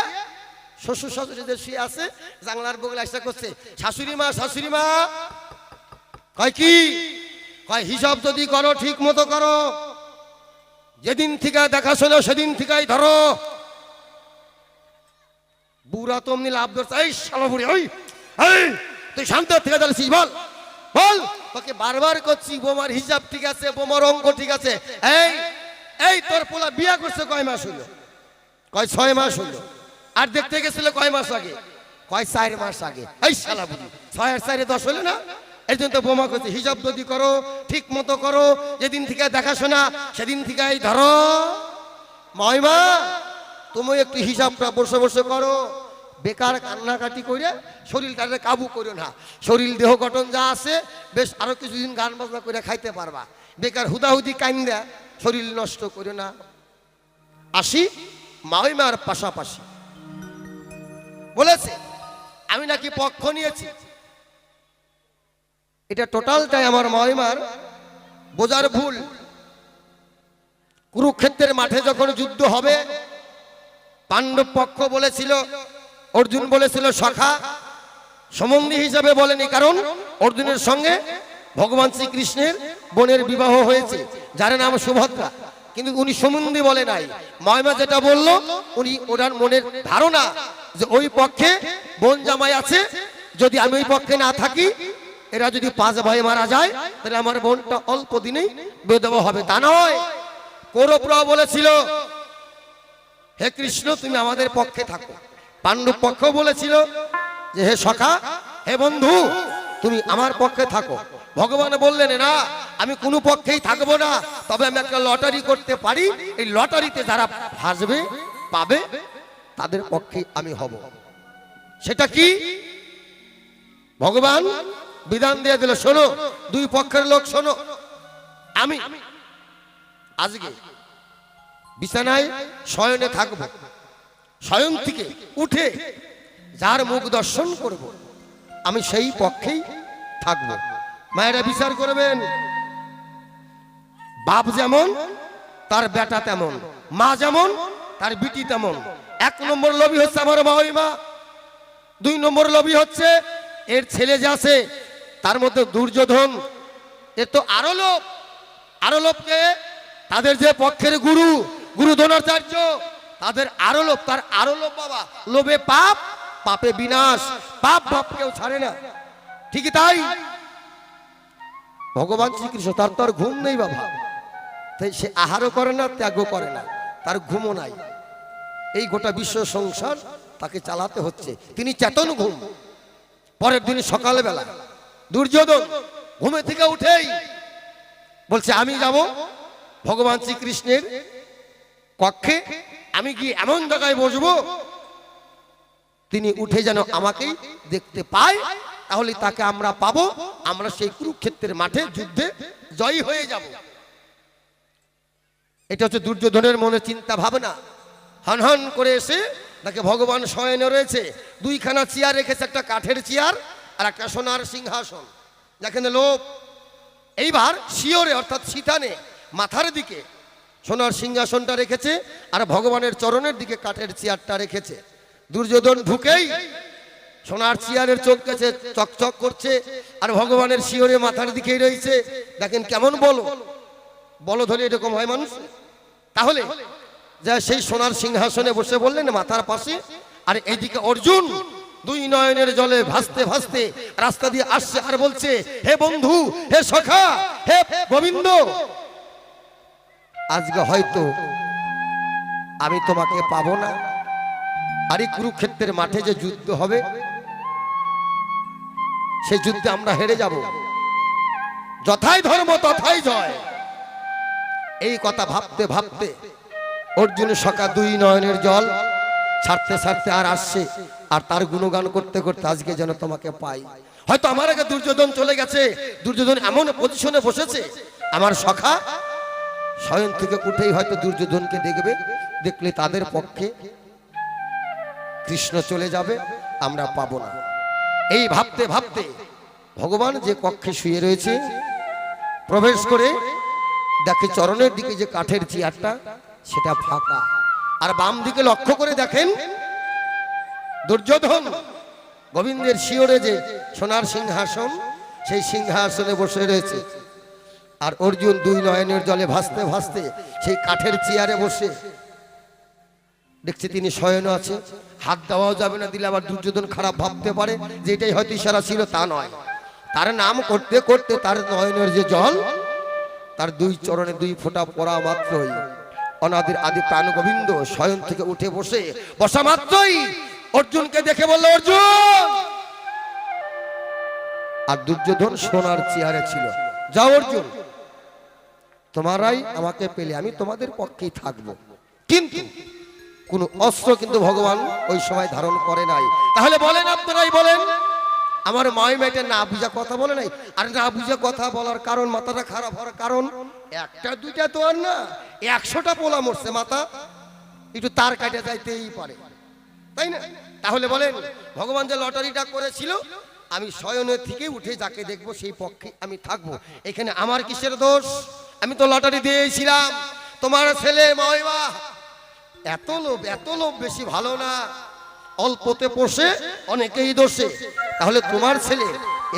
শ্বশুর শাশুড়িদের শুয়ে আছে, জানলার বগলে আসা করছে, শাশুড়ি মা, শাশুড়ি মা। কয় কি? কয় হিসাব যদি করো ঠিক মতো করো, যেদিন থেকে দেখাশোনা সেদিন থেকেই ধরো। বুড়া তো অমনি লাভ ধরছে, এই শালা বুড়ি, ওই তুই শান্ত থেকে জ্বালাচ্ছিস, বল বল। তোকে বারবার করছি বোমার হিসাব ঠিক আছে, বোমার অঙ্ক ঠিক আছে। এই এই তোর পোলা বিয়া করছে কয় মাস হইল? কয় 6 মাস হইল। আর দেখতে গেছিল কয় মাস আগে? কয় 4 মাস আগে। এই শালা বুড়ি, 6 আর 4 10 হইল না? এই জন্য তো বোমা করছে, হিসাব যদি করো ঠিক মতো করো, যেদিন থেকে দেখাশোনা সেদিন থেকেই ধরো। মহিমা তুমি একটু হিসাবটা বসে বসে করো, বেকার কান্নাকাটি করে শরীরটাকে কাবু করো না। শরীর দেহ গঠন যা আছে বেশ আরো কিছুদিন গান বাজনা করে খাইতে পারবা। বেকার হুদাহুদি কাইন্দা শরীর নষ্ট করো না। আসি মহিমার পাশাপাশি বলেছে আমি নাকি পক্ষ নিয়েছি, এটা টোটালটাই আমার মহিমার বোঝার ভুল। কুরুক্ষেত্রের মাঠে যখন যুদ্ধ হবে, পাণ্ডব পক্ষ বলেছিল, অর্জুন বলেছিল সখা, সম্বন্ধী হিসাবে বলেনি, কারণ অর্জুনের সঙ্গে ভগবান শ্রীকৃষ্ণের বোনের বিবাহ হয়েছে যার নাম সুভদ্রা, কিন্তু উনি সম্বন্ধী বলে নাই। মহিমা যেটা বলল, উনি ওনার মনের ধারণা যে ওই পক্ষে বোন জামাই আছে, যদি আমি ওই পক্ষে না থাকি, এরা যদি 5 ভাই মারা যায়, তাহলে আমার বোনটা অল্প দিনেই বিধবা হবে। তা নয়, কৌরবরা বলেছিল হে কৃষ্ণ তুমি আমাদের পক্ষে থাকো। পাণ্ডব পক্ষ বলেছিল যে হে সখা, হে বন্ধু, তুমি আমার পক্ষে থাকো। ভগবান বললেন না, আমি কোনো পক্ষেই থাকবো না, তবে আমি একটা লটারি করতে পারি, এই লটারিতে যারা ফাঁসবে পাবে তাদের পক্ষে আমি হব। সেটা কি? ভগবান বিধান দিয়ে দিল, শোনো দুই পক্ষের লোক, শোনো, আমি আজকে বিছানায় শয়নে থাকব, শয়ন থেকে উঠে যার মুখ দর্শন করব আমি সেই পক্ষেই থাকব। মায়েরা বিচার করবেন, বাপ যেমন তার বেটা তেমন, মা যেমন তার বিটি তেমন। 1 নম্বর লোভী হচ্ছে আমার মা, ওই মা। 2 নম্বর লোভী হচ্ছে এর ছেলে যে আছে তার মধ্যে দুর্যোধন, এর তো আরো লোভ। আরো লোভকে তাদের যে পক্ষের গুরু দ্রোণাচার্য, তাদের আরো লোভ, তার আরো লোভ। বাবা, লোভে পাপ, পাপে বিনাশ। পাপ বাপ কেউ ছাড়ে না, ঠিকই তাই। ভগবান শ্রীকৃষ্ণ, তার তো আর ঘুম নেই বাবা, তাই সে আহারও করে না, ত্যাগও করে না, তার ঘুমও নাই। এই গোটা বিশ্ব সংসার তাকে চালাতে হচ্ছে, তিনি চেতন ঘুম। পরের দিন সকালবেলা দুর্যোধন ঘুমে থেকে উঠেই বলছে আমি যাব ভগবান শ্রীকৃষ্ণের কক্ষে, আমি গিয়ে এমন জায়গায় বসবো তিনি উঠে যেন আমাকেই দেখতে পায়, তাহলে তাকে আমরা পাবো, আমরা সেই কুরুক্ষেত্রের মাঠে যুদ্ধে জয়ী হয়ে যাব। এটা হচ্ছে দুর্যোধনের মনে চিন্তা ভাবনা। হন হন করে এসে তাকে ভগবান শয়নে রয়েছে, 2খানা চেয়ার রেখেছে, একটা কাঠের চেয়ার আর একটা সোনার সিংহাসন, যেখানে লোক এইবার শিওরে অর্থাৎ শীতানে মাথার দিকে সোনার সিংহাসনটা রেখেছে আর ভগবানের চরণের দিকে কাঠের চেয়ারটা রেখেছে। দুর্যোধন ঢুকেই সোনার চেয়ারের চোখ গেছে, চকচক করছে, আর ভগবানের শিওরে মাথার দিকেই রয়েছে। দেখেন কেমন বলো ধরে এরকম হয় মানুষ। তাহলে যা সেই সোনার সিংহাসনে বসে বললেন মাথার পাশে, আর এইদিকে অর্জুন 2 নয়নের জলে ভাসতে ভাসতে রাস্তা দিয়ে আসছে আর বলছে, হে বন্ধু, হে সখা, হে গোবিন্দ, আজকে হয়তো আমি তোমাকে পাবো না, আর এই কুরুক্ষেত্রের মাঠে যে যুদ্ধ হবে সেই যুদ্ধে আমরা হেরে যাব, যথাই ধর্ম তথাই জয়। এই কথা ভাবতে ভাবতে অর্জুনের সখা 2 নয়নের জল ছাড়তে ছাড়তে আর আসছে, আর তার গুণগান করতে করতে আজকে যেন তোমাকে পাই। হয়তো আমার আগে দুর্যোধন চলে গেছে, দুর্যোধন এমন পজিশনে বসেছে, আমার সখা শয়ন থেকে উঠেই হয়তো দুর্যোধনকে দেখবে, দেখলে তাদের পক্ষে কৃষ্ণ চলে যাবে, আমরা পাবো না। এই ভাবতে ভাবতে ভগবান যে কক্ষে শুয়ে রয়েছে প্রবেশ করে দেখে চরণের দিকে যে কাঠের চেয়ারটা সেটা ফাঁকা, আর বাম দিকে লক্ষ্য করে দেখেন দুর্যোধন গোবিন্দের শিওরে যে সোনার সিংহাসন, সেই সিংহাসনে বসে রয়েছে, আর অর্জুন 2 নয়নের জলে ভাসতে ভাসতে সেই কাঠের চেয়ারে বসে দেখছে তিনি শয়ন আছে। হাত দেওয়াও যাবে না, দিলে আবার দুর্যোধন খারাপ ভাবতে পারে যে এটাই হয়তো ইশারা ছিল, তা নয়। তার নাম করতে করতে তার নয়নের যে জল তার 2 চরণে 2 ফোঁটা পড়া মাত্রই অনাদির আদি প্রাণ গোবিন্দ শয়ন থেকে উঠে বসা মাত্রই অর্জুনকে দেখে বলল, অর্জুন। আর দুর্যোধন সোনার চেয়ারে ছিল। যাও অর্জুন, তোমারাই আমাকে পেলে আমি তোমাদের পক্ষেই থাকবো। কিন্তু কোন অস্ত্র কিন্তু ভগবান ওই সময় ধারণ করে নাই। তাহলে বলেন, আপনারাই বলেন, আমার মাই মেয়েটা না বুঝা কথা বলে নাই। আর না বুঝা কথা বলার কারণ, মাথাটা খারাপ হওয়ার কারণ, 1টা 2টা তো আর না, 100টা পোলা মরছে মাথা, একটু তার কাটে যাইতেই পারে, তাই না? তাহলে বলেন, ভগবান যে লটারিটা করেছিল, আমি শয়নের থেকে উঠে যাকে দেখবো সেই পক্ষে আমি থাকবো, এখানে আমার কিসের দোষ? আমি তো লটারি দিয়েছিলাম। তোমার ছেলে মহিমা এত লোভ বেশি ভালো না, অল্পতে পোষে অনেকেই দোষে। তাহলে তোমার ছেলে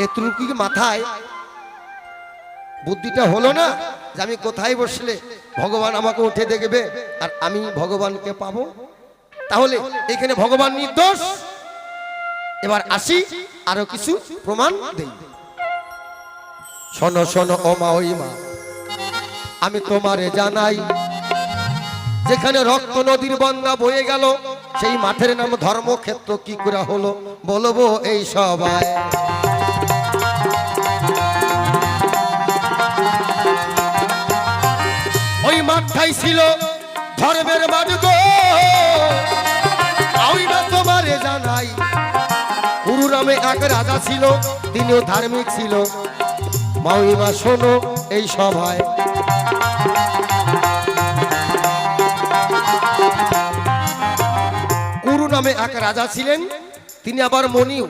এতটুকু মাথায় বুদ্ধিটা হলো না যে আমি কোথায় বসলে ভগবান আমাকে উঠে দেখবে আর আমি ভগবানকে পাবো? তাহলে এখানে ভগবান নির্দোষ। এবার আসি আরো কিছু প্রমাণ দেই। শোনো শোনো ও মা, ওই মা, আমি তোমারে জানাই, যেখানে রক্ত নদীর বন্যা বয়ে গেল সেই মাঠের নাম ধর্মক্ষেত্র। কি করে হলো বলবো এই সবাই। ওই মাঠটাই ছিল ধর্মের মাঠ গো, ওই না তোমারে জানাই। কুরু নামে এক রাজা ছিল, তিনিও ধার্মিক ছিল। মাউইমা শোনো এই সভায়। কুরু নামে এক রাজা ছিলেন, তিনি আবার মণিও।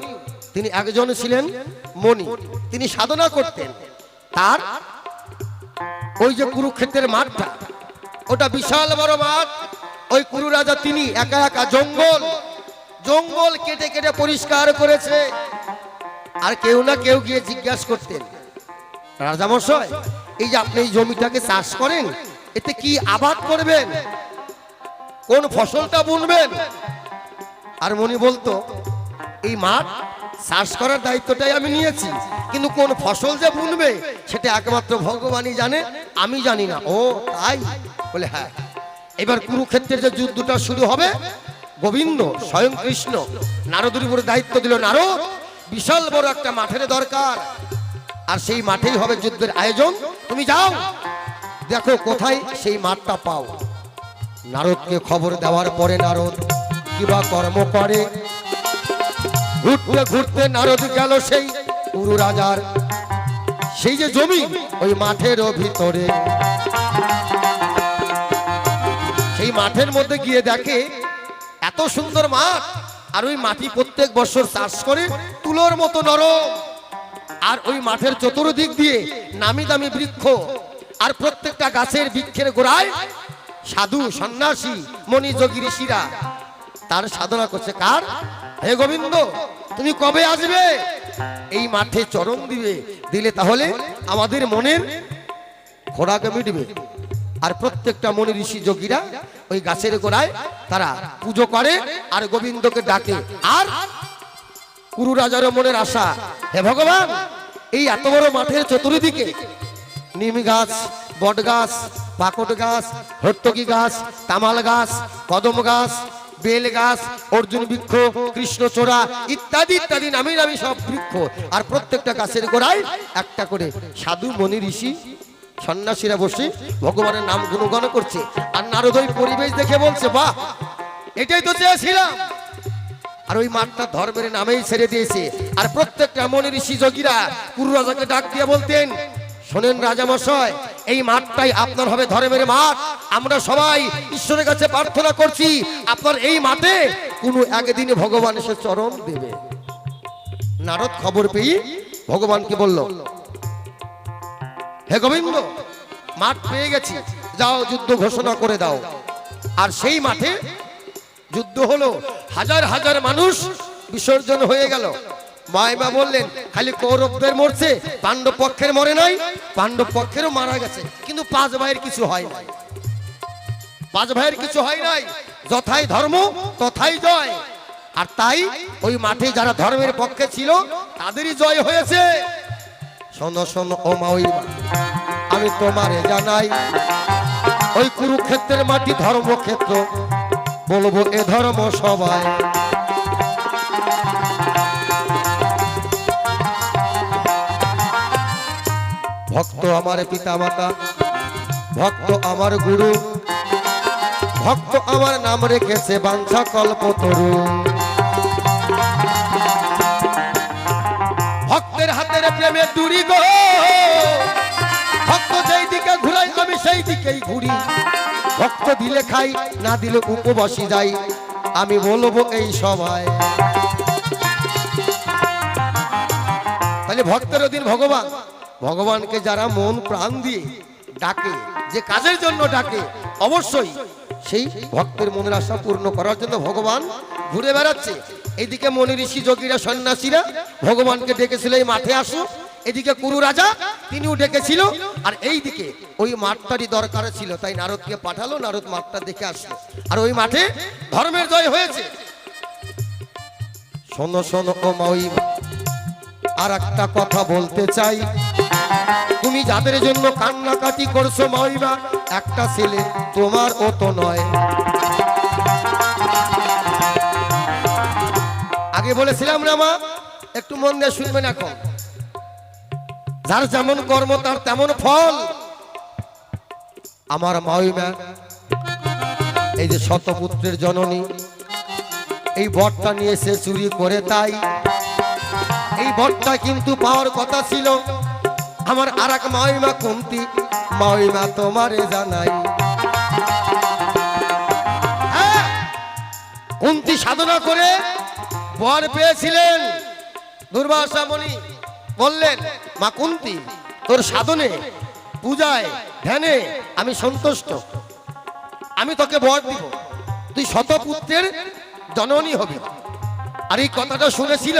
তিনি একজন ছিলেন মণি, তিনি সাধনা করতেন। তার ওই যে কুরুক্ষেত্রের মাঠটা, ওটা বিশাল বড় মাঠ। ওই কুরু রাজা তিনি একা একা জঙ্গল জঙ্গল কেটে কেটে পরিষ্কার করেছে। আর কেউ না কেউ গিয়ে জিজ্ঞাসা করতেন, রাজামশাই এই যে আপনি এই জমিটাকে চাষ করেন, এতে কি আবাদ করবেন, কোন ফসলটা বুনবেন? আর মণি বলতো, এই মাঠ চাষ করার দায়িত্বটাই আমি নিয়েছি, কিন্তু কোন ফসল যে বুনবে সেটা একমাত্র ভগবানই জানে, আমি জানি না। ও তাই? বলে হ্যাঁ। এবার কুরুক্ষেত্রের যে যুদ্ধটা শুরু হবে, গোবিন্দ স্বয়ং কৃষ্ণ নারদের উপরে দায়িত্ব দিল, নারদ বিশাল বড় একটা মাঠের দরকার, আর সেই মাঠেই হবে যুদ্ধের আয়োজন। তুমি যাও দেখো কোথায় সেই মাঠটা পাও। নারদকে খবর দেওয়ার পরে নারদ কিবা কর্ম করে। ঘুরতে ঘুরতে নারদ গেল সেই কুরু রাজার সেই যে জমি, ওই মাঠের ভিতরে। সেই মাঠের মধ্যে গিয়ে দেখে এত সুন্দর মাঠ, আর ওই মাটি প্রত্যেক বছর চাষ করে তুলোর মতো নরম। আর ওই মাঠের চতুর্দিক দিয়ে নামি দামি বৃক্ষ, আর প্রত্যেকটা গাছের বৃক্ষের গোড়ায় সাধু সন্ন্যাসী মণি যোগী ঋষিরা তার সাধনা করছে। কার? হে গোবিন্দ, তুমি কবে আসবে? এই মাঠে চরণ দিবে, দিলে তাহলে আমাদের মনের খোরাকে মিটবে। আর প্রত্যেকটা মনি ঋষি যোগীরা ওই গাছের গোড়ায় তারা পুজো করে আর গোবিন্দকে ডাকে। আর কুরু রাজারও মনের আশা, হে ভগবান, এই এত বড় মাঠের চতুর্দিকে নিম গাছ, বট গাছ, পাকট গাছ, হর্তকি গাছ, তামাল গাছ, কদম গাছ, বেল গাছ, অর্জুন বৃক্ষ, কৃষ্ণচূড়া ইত্যাদি ইত্যাদি নামি নামি সব বৃক্ষ, আর প্রত্যেকটা গাছের গোড়ায় একটা করে সাধু মনি ঋষি সন্ন্যাসীরা বসে ভগবানের নাম গুণগান করছে। আর নারদ ওই পরিবেশ দেখে বলছে, বাহ, এটাই তো চেয়েছিলাম। আর ওই মাঠটা ধর্মের নামেই ছেড়ে দিয়েছে। আর প্রত্যেকটা মনি ঋষি যোগীরা কুরু রাজাকে ডাক দিয়ে বলতেন, শোনেন রাজামশাই, এই মাঠটাই আপনার হবে ধর্মের মাঠ। আমরা সবাই ঈশ্বরের কাছে প্রার্থনা করছি, আপনার এই মাঠে কোনো একদিনে ভগবান এসে চরণ দেবে। নারদ খবর পেয়ে ভগবানকে বলল, হে গোবিন্দ, মাঠ পেয়ে গেছি, যাও যুদ্ধ ঘোষণা করে দাও। আর সেই মাঠে যুদ্ধ হলো, হাজার হাজার মানুষ বিসর্জন হয়ে গেল। মাইমা বললেন, খালি কৌরবদের মরছে, পাণ্ডব পক্ষের মরে নাই। পাণ্ডব পক্ষেরও মারা গেছে, কিন্তু পাঁচ ভাইয়ের কিছু হয় নাই। পাঁচ ভাইয়ের কিছু হয় নাই। যথাই ধর্ম তথাই জয়। আর তাই ওই মাঠে যারা ধর্মের পক্ষে ছিল তাদেরই জয় হয়েছে। শোনো শোনো ও মাউইমা, আমি তোমারে জানাই, ওই কুরুক্ষেত্রের মাটি ধর্মক্ষেত্র, বলবো এ ধর্ম সবাই। ভক্ত আমার পিতা মাতা, ভক্ত আমার গুরু, ভক্ত আমার নাম রেখেছে বাঞ্ছা কল্পতরু। ভক্তের হাতের প্রেমের ডুরি গো, ভক্ত যেই দিকে ঘুরাই আমি সেই দিকেই ঘুরি। ভক্ত দিলে খাই, না দিলে উপবাসী যাই, আমি বলবো এই সবাই। তাহলে ভক্তের দিন ভগবান, ভগবানকে যারা মন প্রাণ দিয়ে ডাকে, যে কাজের জন্য ডাকে, অবশ্যই সেই ভক্তের মনের আশা পূর্ণ করার জন্য ভগবান ঘুরে বেড়াচ্ছে। এদিকে মনি ঋষি যোগীরা সন্ন্যাসীরা ভগবানকে ডেকেছিল এই মাঠে আসো। এদিকে কুরু রাজা তিনিও ডেকেছিল। আর এইদিকে ওই মাঠটারই দরকার ছিল, তাই নারদকে পাঠালো, নারদ মাঠটা দেখে আসলো। আর ওই মাঠে ধর্মের জয় হয়েছে। শোনো শোনো ও মাউইমা, আর একটা কথা বলতে চাই, তুমি যাদের জন্য কান্নাকাটি করছো মাউইমা, একটা ছেলে তোমার ও তো নয়। বলেছিলাম না মা, একটু মন দিয়ে শুনবেন এখন। যার যেমন কর্ম তার তেমন ফল। আমার মাইমা এই যে শতপুত্রের জননী, এই বরটা নিয়েছে চুরি করে, তাই এই বরটা কিন্তু পাওয়ার কথা ছিল আমার আর এক মাইমা কুন্তি। মাইমা তোমারে জানাই, হ্যাঁ, কুন্তি সাধনা করে বর পেয়েছিলেন। দুর্বাসা মুনি বললেন, মা কুন্তি, তোর সাধনে, পূজায়, ধ্যানে আমি সন্তুষ্ট, আমি তোকে বর দিব, তুই শতপুত্রের জননী হবি। আর এই কথাটা শুনেছিল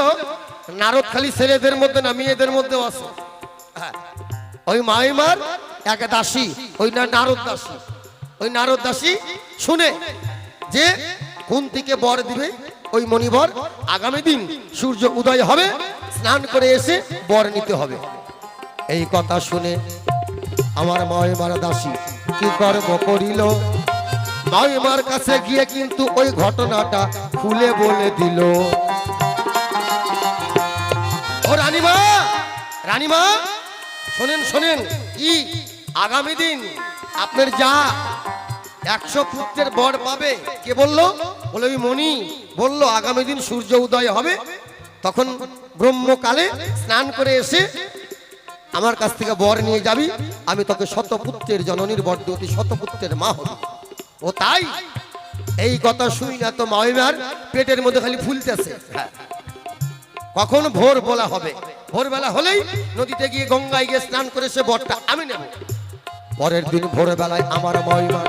নারদ খালি ছেলেদের মধ্যে না, মেয়েদের মধ্যেও আছে। হ্যাঁ, ওই মাইমার এক দাসী, ওই নারদ দাসী, ওই নারদ দাসী শুনে যে কুন্তিকে বর দিবে ওই মণিবর, আগামী দিন সূর্য উদয় হবে, স্নান করে এসে বর নিতে হবে। এই কথা শুনে আমার মাইমার দাসী কি কর্ম করিল, মাইমার কাছে গিয়ে কিন্তু ওই ঘটনাটা খুলে বলে দিল। ও রানীমা, রানীমা শোনেন শোনেন, কি আগামী দিন আপনার যা 100 পুত্রের বর পাবে। কে বললো? বলে ওই মণি বললো আগামী দিন সূর্য উদয় হবে, তখন ব্রহ্মকালে স্নান করে এসে আমার কাছ থেকে বর নিয়ে যাবি, আমি তোকে শতপুত্রের জননীর বর দিই, তুই শতপুত্রের মা হবি। ও তাই? এই কথা শুনি না তো মাইমার পেটের মধ্যে খালি ফুলতেছে। হ্যাঁ, কখন ভোর বলা হবে, ভোরবেলা হলেই নদীতে গিয়ে গঙ্গায় গিয়ে স্নান করে সে বরটা আমি নেব। পরের দিন ভোরবেলায় আমার মাইমা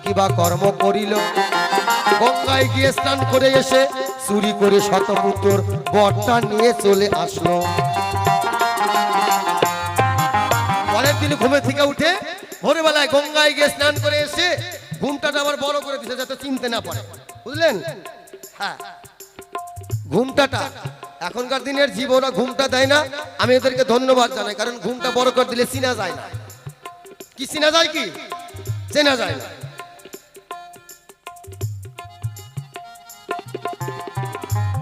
কিবা কর্ম করিল, গঙ্গায় গিয়ে স্নান করে এসে চুরি করে শতপুত্র বরটা নিয়ে চলে আসলো। পরের দিন ঘুমে থেকে উঠে ভোরবেলায় গঙ্গায় গিয়ে স্নান করে এসে ঘুমটাটা আবার বড় করে দিছে যাতে চিনতে না পারে, বুঝলেন? হ্যাঁ, ঘুমটাটা এখনকার দিনের জীবরা ঘুমটা দেয় না, আমি এদেরকে ধন্যবাদ জানাই, কারণ ঘুমটা বড় করে দিলে চিনা যায় না। কি চিনা যায়? কি চেনা যায় না।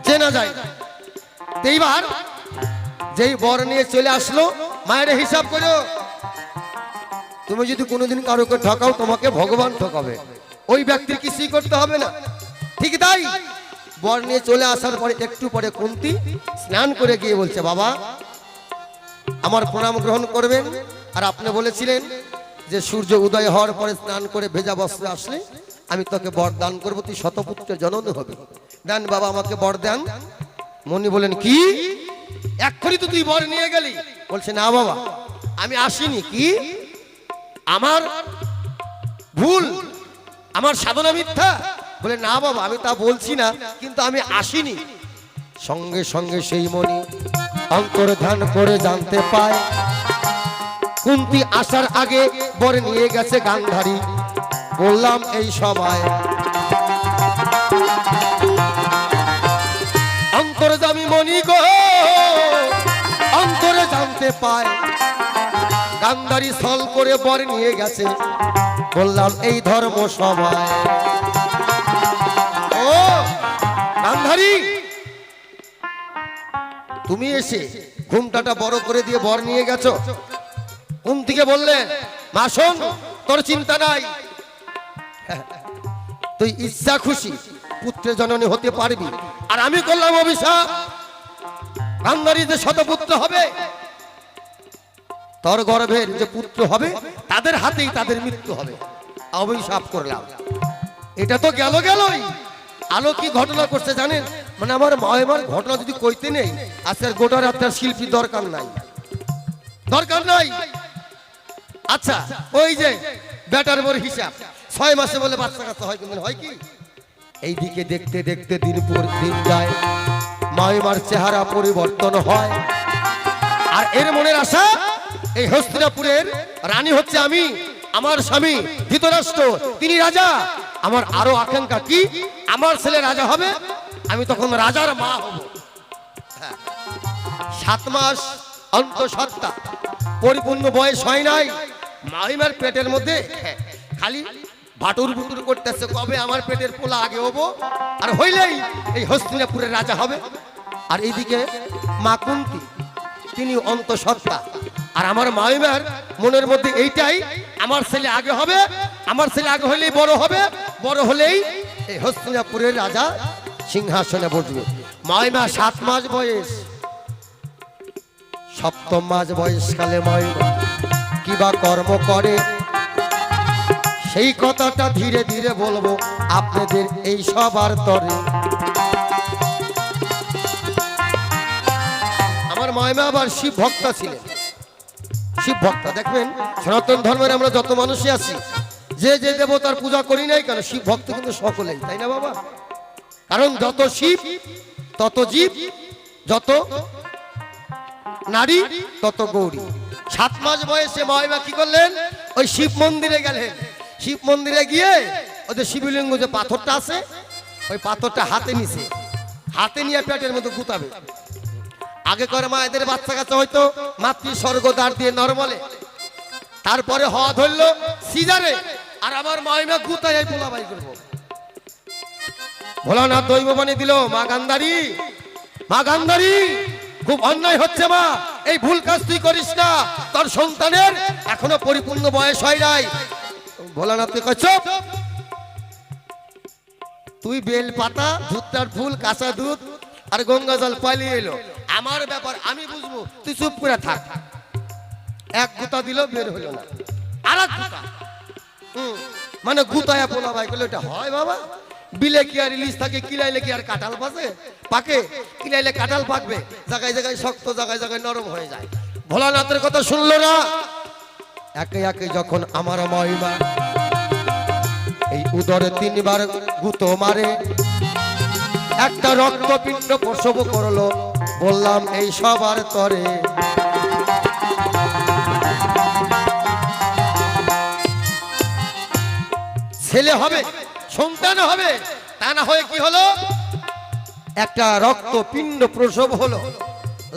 চেনা যায় না। এইবার যেই বর নিয়ে চলে আসলো, মায়ের হিসাব করো, তুমি যদি কোনোদিন কারোকে ঠকাও তোমাকে ভগবান ঠকাবে, ওই ব্যক্তির কিছুই করতে হবে না। ঠিক তাই বর নিয়ে চলে আসার পরে একটু পরে কুন্তি স্নান করে গিয়ে বলছে, বাবা আমার প্রণাম গ্রহণ করবেন, আর আপনি বলেছিলেন যে সূর্য উদয় হওয়ার পরে স্নান করে ভেজা বস্ত্রে আসলে আমি তোকে বর দান করবো, তুই শতপুত্রের জননী হবে। দেন বাবা আমাকে বর দেন। মনি বলেন, কি এক্ষুনি তো তুই বর নিয়ে গেলি? বলছে, না বাবা আমি আসিনি। কি আমার ভুল, আমার সাধনা মিথ্যা? বলে, না বাবা আমি তা বলছি না, কিন্তু আমি আসিনি। সঙ্গে সঙ্গে সেই মনি অন্তর্ধান করে জানতে পায় কুন্তি আসার আগে বর নিয়ে গেছে গান্ধারী। বললাম এই সময় অন্তর্যামী মনি গো অন্তরে জানতে পায় গান্ধারী ছল করে বর নিয়ে গেছে। বললাম এই ধর্ম সভায়, ও গান্ধারী তুমি এসে ঘুমটাটা বড় করে দিয়ে বর নিয়ে গেছো। কুন্তিকে বললেন, মা শোন, তোর চিন্তা নাই, তুই ইচ্ছা খুশি পুত্রের জননী হতে পারবি, আর আমি করলাম অভিশাপ, গান্ধারী যে শতপুত্র হবে, তোর গর্ভের যে পুত্র হবে তাদের হাতেই তাদের মৃত্যু হবে, অভিশাপ করলাম। এটা তো গেল গেলই। আলো কি ঘটনা করছে জানেন? মানে আমার মায়ের ঘটনা যদি কইতে নেই আজকের গোটা রাতের শিল্পী দরকার নাই, দরকার নাই। আচ্ছা ওই যে বেটার বড় হিসাব 6 মাসে বলে বাচ্চা কাচ্চা হয়, কিন্তু হয় কি? এই দিকে দেখতে দেখতে দিন পর দিন যায়, মায়ের চেহারা পরিবর্তন হয়, আর এর মনের আশা এই হস্তিনাপুরের রানী হচ্ছে আমি, আমার স্বামী ধৃতরাষ্ট্র তিনি রাজা। আমার আরো আকাঙ্ক্ষা কি, আমার ছেলে রাজা হবে, আমি তখন রাজার মা হব। 7 মাস অন্তঃসত্ত্বা পরিপূর্ণ বয়স হয় নাই, মাহিমার পেটের মধ্যে খালি বাটুর বুটুর করতেছে, কবে আমার পেটের পোলা আগে হবো, আর হইলেই এই হস্তিনাপুরের রাজা হবে। আর এইদিকে মা কুন্তি, তিনি অন্তঃসত্ত্বা। আর আমার মাইমার মনের মধ্যে এইটাই, আমার ছেলে আগে হবে, আমার ছেলে আগে হলেই বড় হবে, বড় হলেই এই হস্তিনাপুরের রাজা সিংহাসনে বসবে। মাইমা 7 মাস বয়স, 7ম মাস বয়সকালে মাইমা কিবা কর্ম করে, সেই কথাটা ধীরে ধীরে বলবো আপনাদের এই সবার তরে। আমার মাইমা আবার শিব ভক্তা ছিলেন, শিব ভক্তা। দেখবেন সনাতন ধর্মের আমরা যত মানুষই আছি, যে যে দেবতার পূজা করি নাই কেন, শিব ভক্ত কিন্তু সকলেই, তাই না বাবা? কারণ যত শিব তত জীব, যত নারী তত গৌরী। 7 মাস বয়সে মাইমা কি করলেন, ওই শিব মন্দিরে গেলেন। শিব মন্দিরে গিয়ে ওদের শিবলিঙ্গ যে পাথরটা আছে, ওই পাথরটা হাতে নিছে, হাতে নিয়ে পেটের মধ্যে গুতাবে। আগে করে মায়েদের বাচ্চা কাচ্চা হয়তো মাতৃ স্বর্গদ্বার দিয়ে নরমালে, তারপরে হওয়া ধরলো সিজারে। আর আমার মাইমা গুতায় পোলাবাই করবো। ভোলানাথ দৈব বাণী দিল, মা গান্ধারী, মা গান্ধারী, খুব অন্যায় হচ্ছে মা, এই ভুল কাজ তুই করিস না, তোর সন্তানের এখনো পরিপূর্ণ বয়স হয় নাই। ভোলানাথকে কয় চুপ, তুই বেল পাতা, ধুতরার ফুল, কাঁচা দুধ আর গঙ্গা জল পালিয়ে এলো, আমার ব্যাপার আমি বুঝবো, তুই চুপ করে থাক। এক গুতা দিল, বের হলো না, আর এক গুতা। মানে গুতায়া পোলা ভাই করলে এটা হয় বাবা? বিলে কি আর ইলিশ থাকে, কিলাইলে কি আর কাঁঠাল পাকে? কিলাইলে কাঁঠাল পাকবে, জায়গায় জায়গায় শক্ত, জায়গায় জায়গায় নরম হয়ে যায়। ভোলানাথের কথা শুনলো না। একে একে যখন আমার মাইমা এই উদরে 3 বার গুতো মারে, একটা রক্তপিণ্ড প্রসব করলো, বললাম এই সবার তরে। ছেলে হবে, সন্তান হবে, তা না হয়ে কি হলো, একটা রক্তপিণ্ড প্রসব হলো।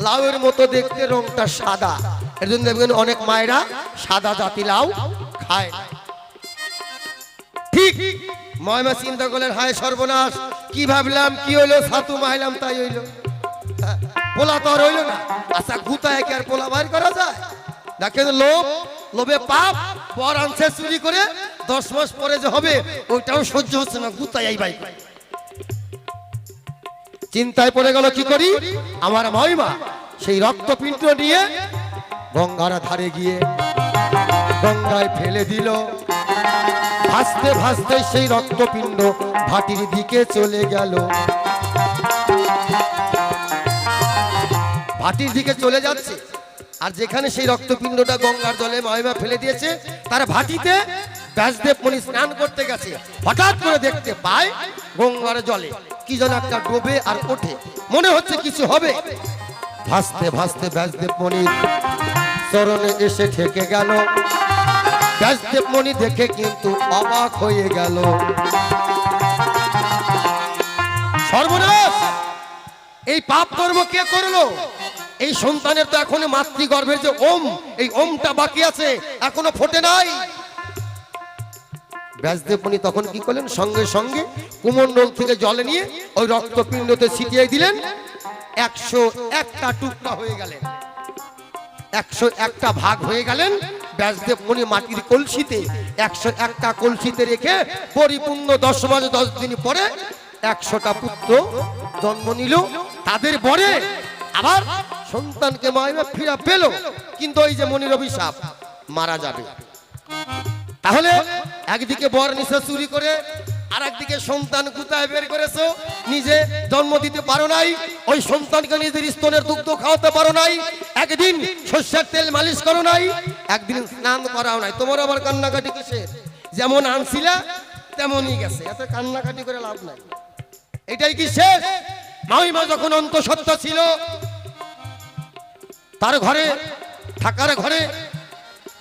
লাউয়ের মতো দেখতে, রংটা সাদা। এর জন্য দেখবেন অনেক মায়েরা সাদা জাতি লাউ খায়। ঠিক মাইমা চিন্তা করলেন, হায় সর্বনাশ, কি ভাবলাম কি হইলো, ছাতু মাইলাম তাই হইলো, পোলা তো আর হইলো না। আচ্ছা গুতায় কি আর পোলা বাইর করা যায়? দেখেন লোভে পাপ, পর আনছে চুরি করে, 10 মাস পরে যে হবে ওইটাও সহ্য হচ্ছে না, গুতাই বাই। চিন্তায় পড়ে গেল, কি করি? আমার মাইমা সেই রক্তপিণ্ড নিয়ে গঙ্গার ধারে গিয়ে গঙ্গায় ফেলে দিল। ভাসতে ভাসতে সেই রক্তপিণ্ড ভাটির দিকে চলে গেল। ভাটির দিকে চলে যাচ্ছে, আর যেখানে সেই রক্তপিণ্ডটা গঙ্গার জলে মাইমা ফেলে দিয়েছে, তার ভাটিতে ব্যাসদেব মুনি স্নান করতে গেছে। হঠাৎ করে দেখতে পায় গঙ্গার জলে কি যেন একটা ডোবে আর ওঠে, মনে হচ্ছে কিছু হবে। ভাসতে ভাসতে ব্যাসদেব মুনির চরণে এসে ঠেকে গেল। ব্যাসদেব মুনি দেখে কিন্তু অবাক হয়ে গেল। সর্বনাশ, এই পাপ কর্ম কে করলো? এই সন্তানের তো এখনো মাতৃগর্ভের যে ওম, এই ওমটা বাকি আছে, এখনো ফোটে নাই। ব্যাসদেব মুনি তখন কি করলেন, সঙ্গে সঙ্গে কুমণ্ডল থেকে জলে নিয়ে ওই রক্তপিণ্ডতে ছিটিয়ে দিলেন। 101টা টুকরা হয়ে গেলেন, 101টা ভাগ হয়ে গেলেন। ব্যাসদেব মুনি মাটির কলসিতে 101টা কলসিতে রেখে পরিপূর্ণ 10 মাস 10 দিন পরে 100টা পুত্র জন্ম নিল। তাদের পরে আবার সন্তানকে মাইমা ফিরা পেল, কিন্তু ওই যে মনির অভিশাপ, মারা যাবে। তাহলে একদিকে বর নিছে চুরি করে, আর একদিকে সন্তান গুতায় বের করেছো, নিজে জন্ম দিতে পারো নাই, ওই সন্তানকে নিজের স্তনের দুগ্ধ খাওয়াতে পারো নাই, একদিন সর্ষের তেল মালিশ করো নাই, একদিন স্নান করাও নাই। তোমার আবার কান্নাকাটি কিসের? যেমন আনছিলা তেমনই গেছে, এত কান্নাকাটি করে লাভ নাই। এটাই কি শেষ? মাইমা যখন অন্তঃসত্ত্বা ছিল, তার ঘরে থাকার ঘরে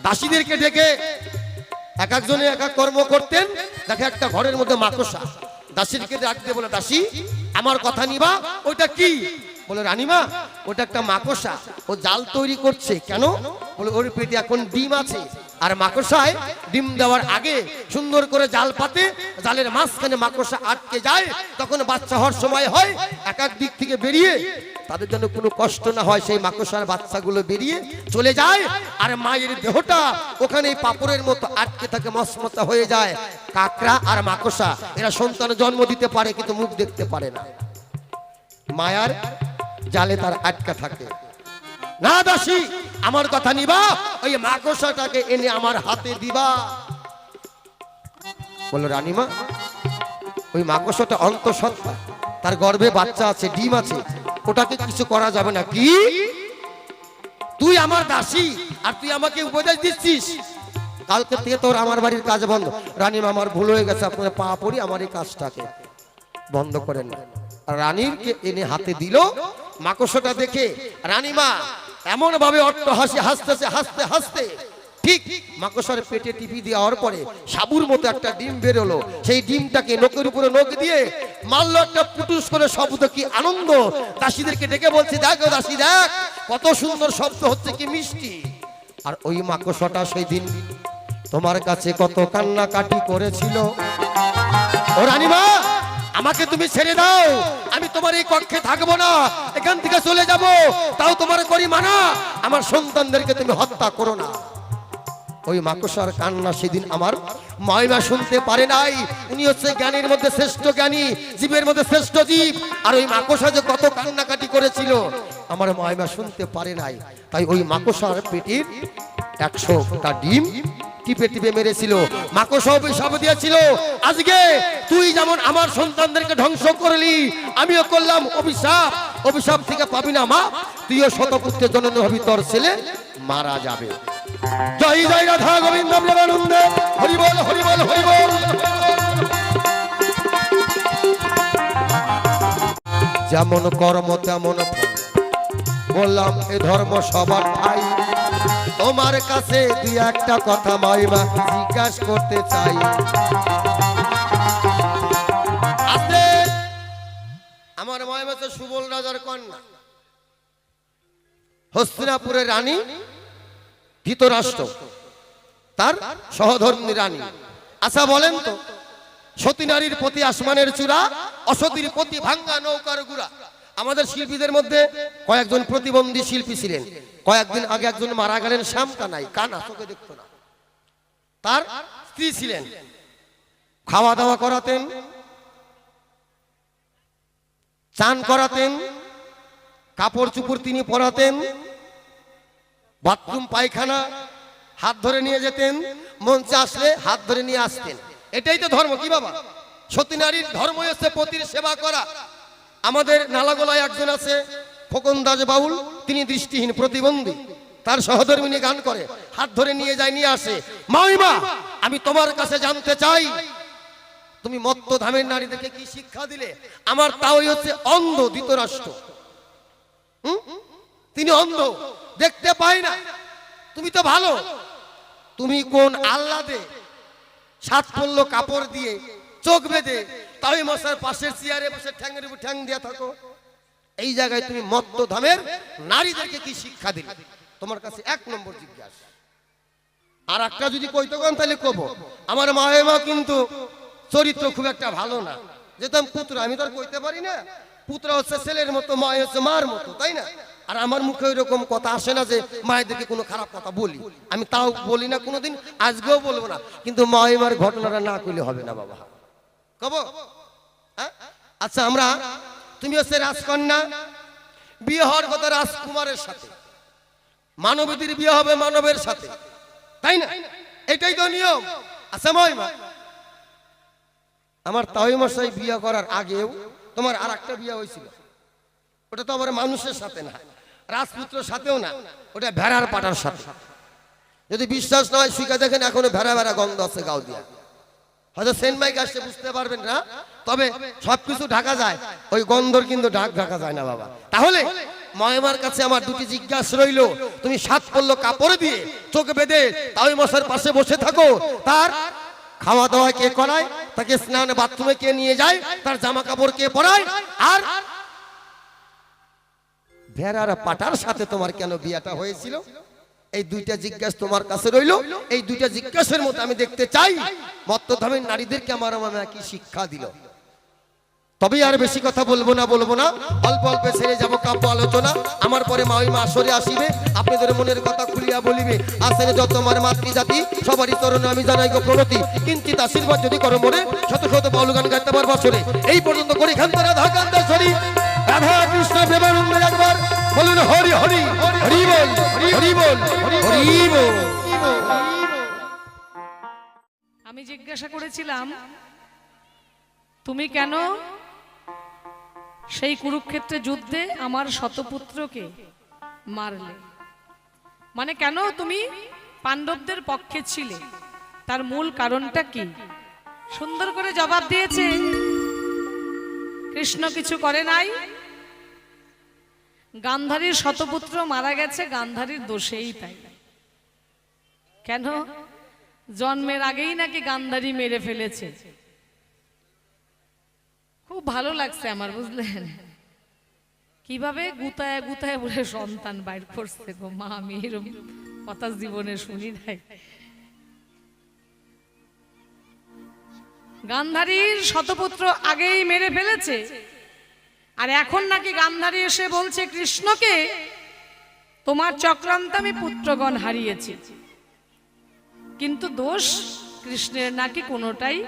দাসীদেরকে ডেকে এক একজনে এক এক কর্ম করতেন। দেখে একটা ঘরের মধ্যে মাকড়সা, দাসীকে ডাক দিয়ে বলে, দাসী আমার কথা নিবা? ওইটা কি? বলে, রানীমা ওটা একটা মাকড়সা, ও জাল তৈরি করছে। কেন? বলে, ওর পেটে এখন ডিম আছে, আর মাকড়সায় ডিম দেওয়ার আগে সুন্দর করে জাল পাতে, জালের মাঝখানে মাকড়সা আটকে যায়, তখন বাচ্চা হওয়ার সময় হয়, এক এক দিক থেকে বেরিয়ে তাদের জন্য কোনো কষ্ট না হয়, সেই মাকড়সার বাচ্চাগুলো বেরিয়ে চলে যায়, আর মায়ের দেহটা ওখানে পাপড়ের মতো আটকে থাকে, মসমতা হয়ে যায়। কাকড়া আর মাকড়সা এরা সন্তান জন্ম দিতে পারে কিন্তু মুখ দেখতে পারে না, মায়ার জালে তার আটকা থাকে। না দাসী, আমার কথা নিবা, ওই মাকড়সাটাকে এনে আমার হাতে দিবা। বললো রানীমা, ওই মাকড়সাটা অন্তঃসত্ত্বা, তার গর্ভে বাচ্চা আছে, ডিম আছে, ওটাকে কিছু করা যাবে না। কি তুই আমার দাসী আর তুই আমাকে উপদেশ দিচ্ছিস? কালকে থেকে তোর আমার বাড়ির কাজ বন্ধ। রানীমা, আমার ভুল হয়ে গেছে, আপনার পা পড়ি, আমার এই কাজটাকে বন্ধ করেন না। রানীরকে এনে হাতে দিল। মাকড়সাটা দেখে রানীমা এমন ভাবে অট্ট হাসি হাসতেছে, হাসতে হাসতে ঠিক মাকড়সার পেটে টিপি দেওয়ার পরে সাবুর মতো একটা ডিম বেরোলো। সেই ডিমটাকে নখের উপরে নখ দিয়ে মারলো একটা পুটুস করে শব্দ, কি আনন্দ! দাসীদেরকে ডেকে বলছে, দেখো দাসী, দেখ কত সুন্দর শব্দ হচ্ছে, কি মিষ্টি। আর ওই মাকড়সাটা সেই দিন তোমার কাছে কত কান্নাকাটি করেছিল। ও রানীমা, আমাকে তুমি ছেড়ে দাও, আমি তোমার এই কক্ষে থাকবো না, এখান থেকে চলে যাব, তাও তোমার করি মানা, আমার সন্তানদেরকে তুমি হত্যা করো না। ওই মাকড়সার কান্না সেদিন আমার মাইমা শুনতে পারে নাই। উনি হচ্ছে জ্ঞানীর মধ্যে শ্রেষ্ঠ জ্ঞানী, জীবের মধ্যে শ্রেষ্ঠ জীব, আর ওই মাকড়সা যে কত কান্নাকাটি করেছিল আমার মাইমা শুনতে পারে নাই। তাই ওই মাকড়সার পেটের 100টা ডিম টিপে টিপে মেরেছিল। মাকড়সা অভিশাপ দিয়েছিল, আজকে তুই যেমন আমার সন্তানদেরকে ধ্বংস করলি, আমিও করলাম অভিশাপ, অভিশাপ থেকে পাবি না মা, তুইও শতপুত্রের জননী হবি, তোর ছেলে মারা যাবে। জয় জয় রাধা গোবিন্দ প্রেমানন্দে, হরি বল হরি বল হরি বল। যেমন কর্ম তেমন ফল, বললাম এ ধর্ম সবার ঠাই। তোমার কাছে দুই একটা কথা মাইমা জিজ্ঞাসা করতে চাই। আছে আমার মাইমা তো সুবল রাজার কন্যা, হস্তিনাপুরের রানী ধৃতরাষ্ট্র, তার সহধর্মিণী রানী। আচ্ছা বলেন তো, সতী নারীর প্রতি আসমানের চূড়া, অসতীর প্রতি ভাঙ্গা নৌকার গুড়া। আমাদের শিল্পীদের মধ্যে কয়েকজন প্রতিবন্ধী শিল্পী ছিলেন। কয়েকদিন আগে একজন মারা গেলেন, শ্যাম কানাই, কানা, চোখে দেখতো না। তার স্ত্রী ছিলেন, খাওয়া দাওয়া করাতেন, চান করাতেন, কাপড় চুপড় তিনি পরাতেন, বাথরুম পায়খানা হাত ধরে নিয়ে যেতেন, মঞ্চে আসলে হাত ধরে নিয়ে আসতেন। এটাই তো ধর্ম, কি বাবা? সতী নারীর ধর্ম হচ্ছে পতির সেবা করা। আমাদের নালাগোলায় একজন আছে খোকন দাস বাউল, তিনি দৃষ্টিহীন প্রতিবন্ধী, তার সহধর্মিনী গান করে, হাত ধরে নিয়ে যায়, নিয়ে আসে। মাইমা, আমি তোমার কাছে জানতে চাই, তুমি মত্ত ধামের নারীদেরকে কি শিক্ষা দিলে? আমার তাওই হচ্ছে অন্ধ ধৃতরাষ্ট্র, তিনি অন্ধ, দেখতে পাই না। তুমি তো ভালো, তুমি কোন আহ্লাদে সাত পল্ল কাপড় দিয়ে চোখ বেঁধে তাই মশার পাশের চেয়ারে বসে ঠ্যাংয়ের উপর ঠ্যাং দিয়ে থাকো। এই জায়গায় তুমি মত্ত ধামের নারীদেরকে কি শিক্ষা দিলে? তোমার কাছে 1 নম্বর জিজ্ঞাসা। আর একটা যদি কইতে গান তাহলে কব, আমার মায়েমা কিন্তু চরিত্র খুব একটা ভালো না। যেতাম পুত্র, আমি তো আর কইতে পারি না, পুত্র হচ্ছে ছেলের মতো, মা হচ্ছে মার মতো, তাই না? আর আমার মুখে ওই রকম কথা আসে না যে মায়েদেরকে কোনো খারাপ কথা বলি, আমি তাও বলি না কোনোদিন, আজকেও বলবো না। কিন্তু মায়েমার ঘটনাটা না কইলে হবে না বাবা, কব? আচ্ছা, আমরা, তুমি হচ্ছে রাজকন্যা, বিয়ে হওয়ার কথা রাজকুমারের সাথে, মানবীদের বিয়ে হবে মানবের সাথে, তাই না? এটাই তো নিয়ম। আচ্ছা মাইমা, আমার তাওই মশাই বিয়ে করার আগেও তোমার আর একটা বিয়ে হয়েছিল, ওটা তো আবার মানুষের সাথে না, রাজপুত্রের সাথেও না, ওটা ভেড়ার পাটার সাথে। যদি বিশ্বাস না হয় শুকা দেখেন, এখনো ভেড়া ভেড়া গন্ধ আছে গাও দিয়া। হয়তো সেন্ট মাইক আসতে বুঝতে পারবেন না, তবে সবকিছু ঢাকা যায়, ওই গন্ধর কিন্তু ঢাকা যায় না বাবা। তাহলে মায়েমার কাছে আমার দুটি জিজ্ঞাসা রইল, তুমি 7 পল্ল কাপড় দিয়ে চোখ বেঁধে তাওই মশার পাশে বসে থাকো, তার খাওয়া দাওয়া কে করায়, তাকে স্নান বাথরুমে কে নিয়ে যায়, তার জামা কাপড় কে পরায়, আর ভেড়ার পাটার সাথে তোমার কেন বিয়েটা হয়েছিল? এই দুইটা জিজ্ঞাসা তোমার কাছে রইল। এই দুইটা জিজ্ঞাসার মতো আমি দেখতে চাই মত্তধামের নারীদেরকে আমার মামা কি শিক্ষা দিল। তবে আর বেশি কথা বলবো না অল্প অল্প ছেড়ে যাবো কাব্য আলোচনা। আমার পরে মা ওই মা আসরে আসিবে, আপনাদের মনের কথা খুলিয়া বলিবে। আসেন যত আমার মাতৃজাতি সবারই চরণে আমি জানাই গো প্রণতি। কিঞ্চিত আশীর্বাদ যদি করো মনে, শত শত বাউল গান গাইতে পারবো আসরে। এই পর্যন্ত করি খান্তরা ঢাকান্তেশ্বরী রাধা কৃষ্ণ প্রেমানন্দে একবার বলুন হরি হরি হরি বল হরি বল হরি বল। আমি জিজ্ঞাসা করেছিলাম তুমি কেন সেই কুরুক্ষেত্রে যুদ্ধে আমার শতপুত্রকে মারলে, মানে কেন তুমি পাণ্ডবদের পক্ষে ছিলে, তার মূল কারণটা কি? সুন্দর করে জবাব দিয়েছে, কৃষ্ণ কিছু করে নাই, গান্ধারীর শতপুত্র মারা গেছে গান্ধারীর দোষেই। তাই কেন? জন্মের আগেই নাকি গান্ধারী মেরে ফেলেছে। খুব ভালো লাগছে আমার, বুঝলেন কিভাবে গুতায় গুতায় বলে সন্তান বাইর করছে গো মা। আমি এরকম কথা জীবনে শুনি নাই। গান্ধারীর শতপুত্র আগেই মেরে ফেলেছে, আর এখন নাকি গান্ধারী এসে বলছে কৃষ্ণকে তোমার চক্রান্ত আমি পুত্রগণ হারিয়েছি, কিন্তু দোষ কৃষ্ণের নাকি কোনোটাই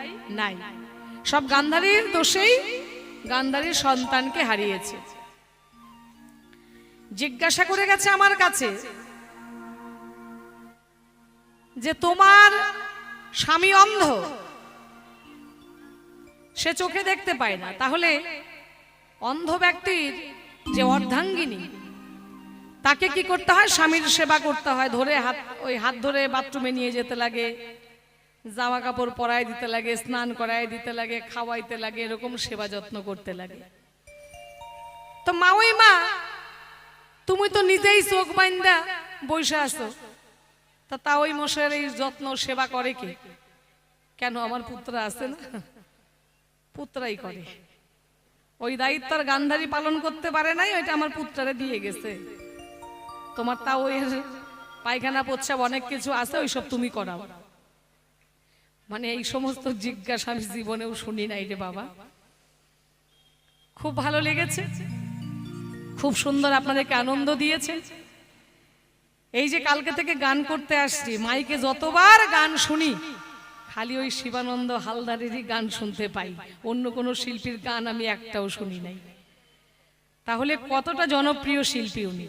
নাই, সব গান্ধারীর দোষেই গান্ধারীর সন্তানকে হারিয়েছে। জিজ্ঞাসা করে গেছে আমার কাছে যে তোমার স্বামী অন্ধ, সে চোখে দেখতে পায় না, তাহলে অন্ধ ব্যক্তির যে অর্ধাঙ্গিনী তাকে কি করতে হয়? স্বামীর সেবা করতে হয়, ধরে হাত ধরে বাথরুমে নিয়ে যেতে লাগে, জামা কাপড় পরায় দিতে লাগে, স্নান করায় দিতে লাগে, খাওয়াইতে লাগে, এরকম সেবা যত্ন করতে লাগে। তো মা ওই মা তুমি তো নিজেই চোখ বাইন্দা বসে আছো, তা ওই মশাইয়ের এই যত্ন সেবা করে কে? কেন আমার পুত্র আছে না? পুত্রাই করে। ওই দায়িত্ব আর গান্ধারী পালন করতে পারে নাই, ওইটা আমার পুত্রারে দিয়ে গেছে। তোমার তাও ওই পায়খানা প্রস্রাব অনেক কিছু আছে, ওইসব তুমি করাও। মানে এই সমস্ত জিজ্ঞাসা আমি জীবনেও শুনি নাই রে বাবা। খুব ভালো লেগেছে, খুব সুন্দর আপনাদেরকে আনন্দ দিয়েছে। এই যে কালকে থেকে গান করতে আসছি, মাইকে যতবার গান শুনি খালি ওই শিবানন্দ হালদারেরই গান শুনতে পাই, অন্য কোনো শিল্পীর গান আমি একটাও শুনি নাই। তাহলে কতটা জনপ্রিয় শিল্পী উনি।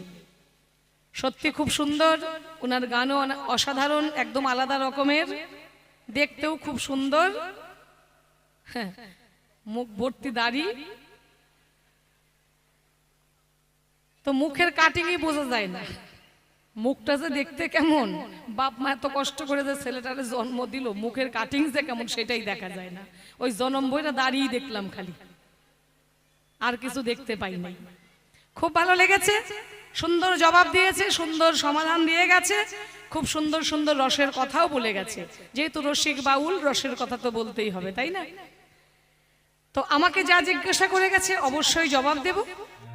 সত্যি খুব সুন্দর, ওনার গানও অসাধারণ, একদম আলাদা রকমের, দেখতেও খুব সুন্দর। হ্যাঁ, মুখ ভর্তি দাড়ি, তো মুখের কাটিংই বোঝা যায় না মুখটা যে দেখতে কেমন। বাপ মা এত কষ্ট করে যে ছেলেটারে জন্ম দিল, মুখের কাটিং যে কেমন সেটাই দেখা যায় না। ওই জনম বইটা দাঁড়িয়ে দেখলাম খালি, আর কিছু দেখতে পাই নাই। খুব ভালো লেগেছে, সুন্দর জবাব দিয়েছে, সুন্দর সমাধান দিয়ে গেছে, খুব সুন্দর সুন্দর রসের কথাও বলে গেছে। যেহেতু রসিক বাউল, রসের কথা তো বলতেই হবে, তাই না? তো আমাকে যা জিজ্ঞাসা করে গেছে অবশ্যই জবাব দেব।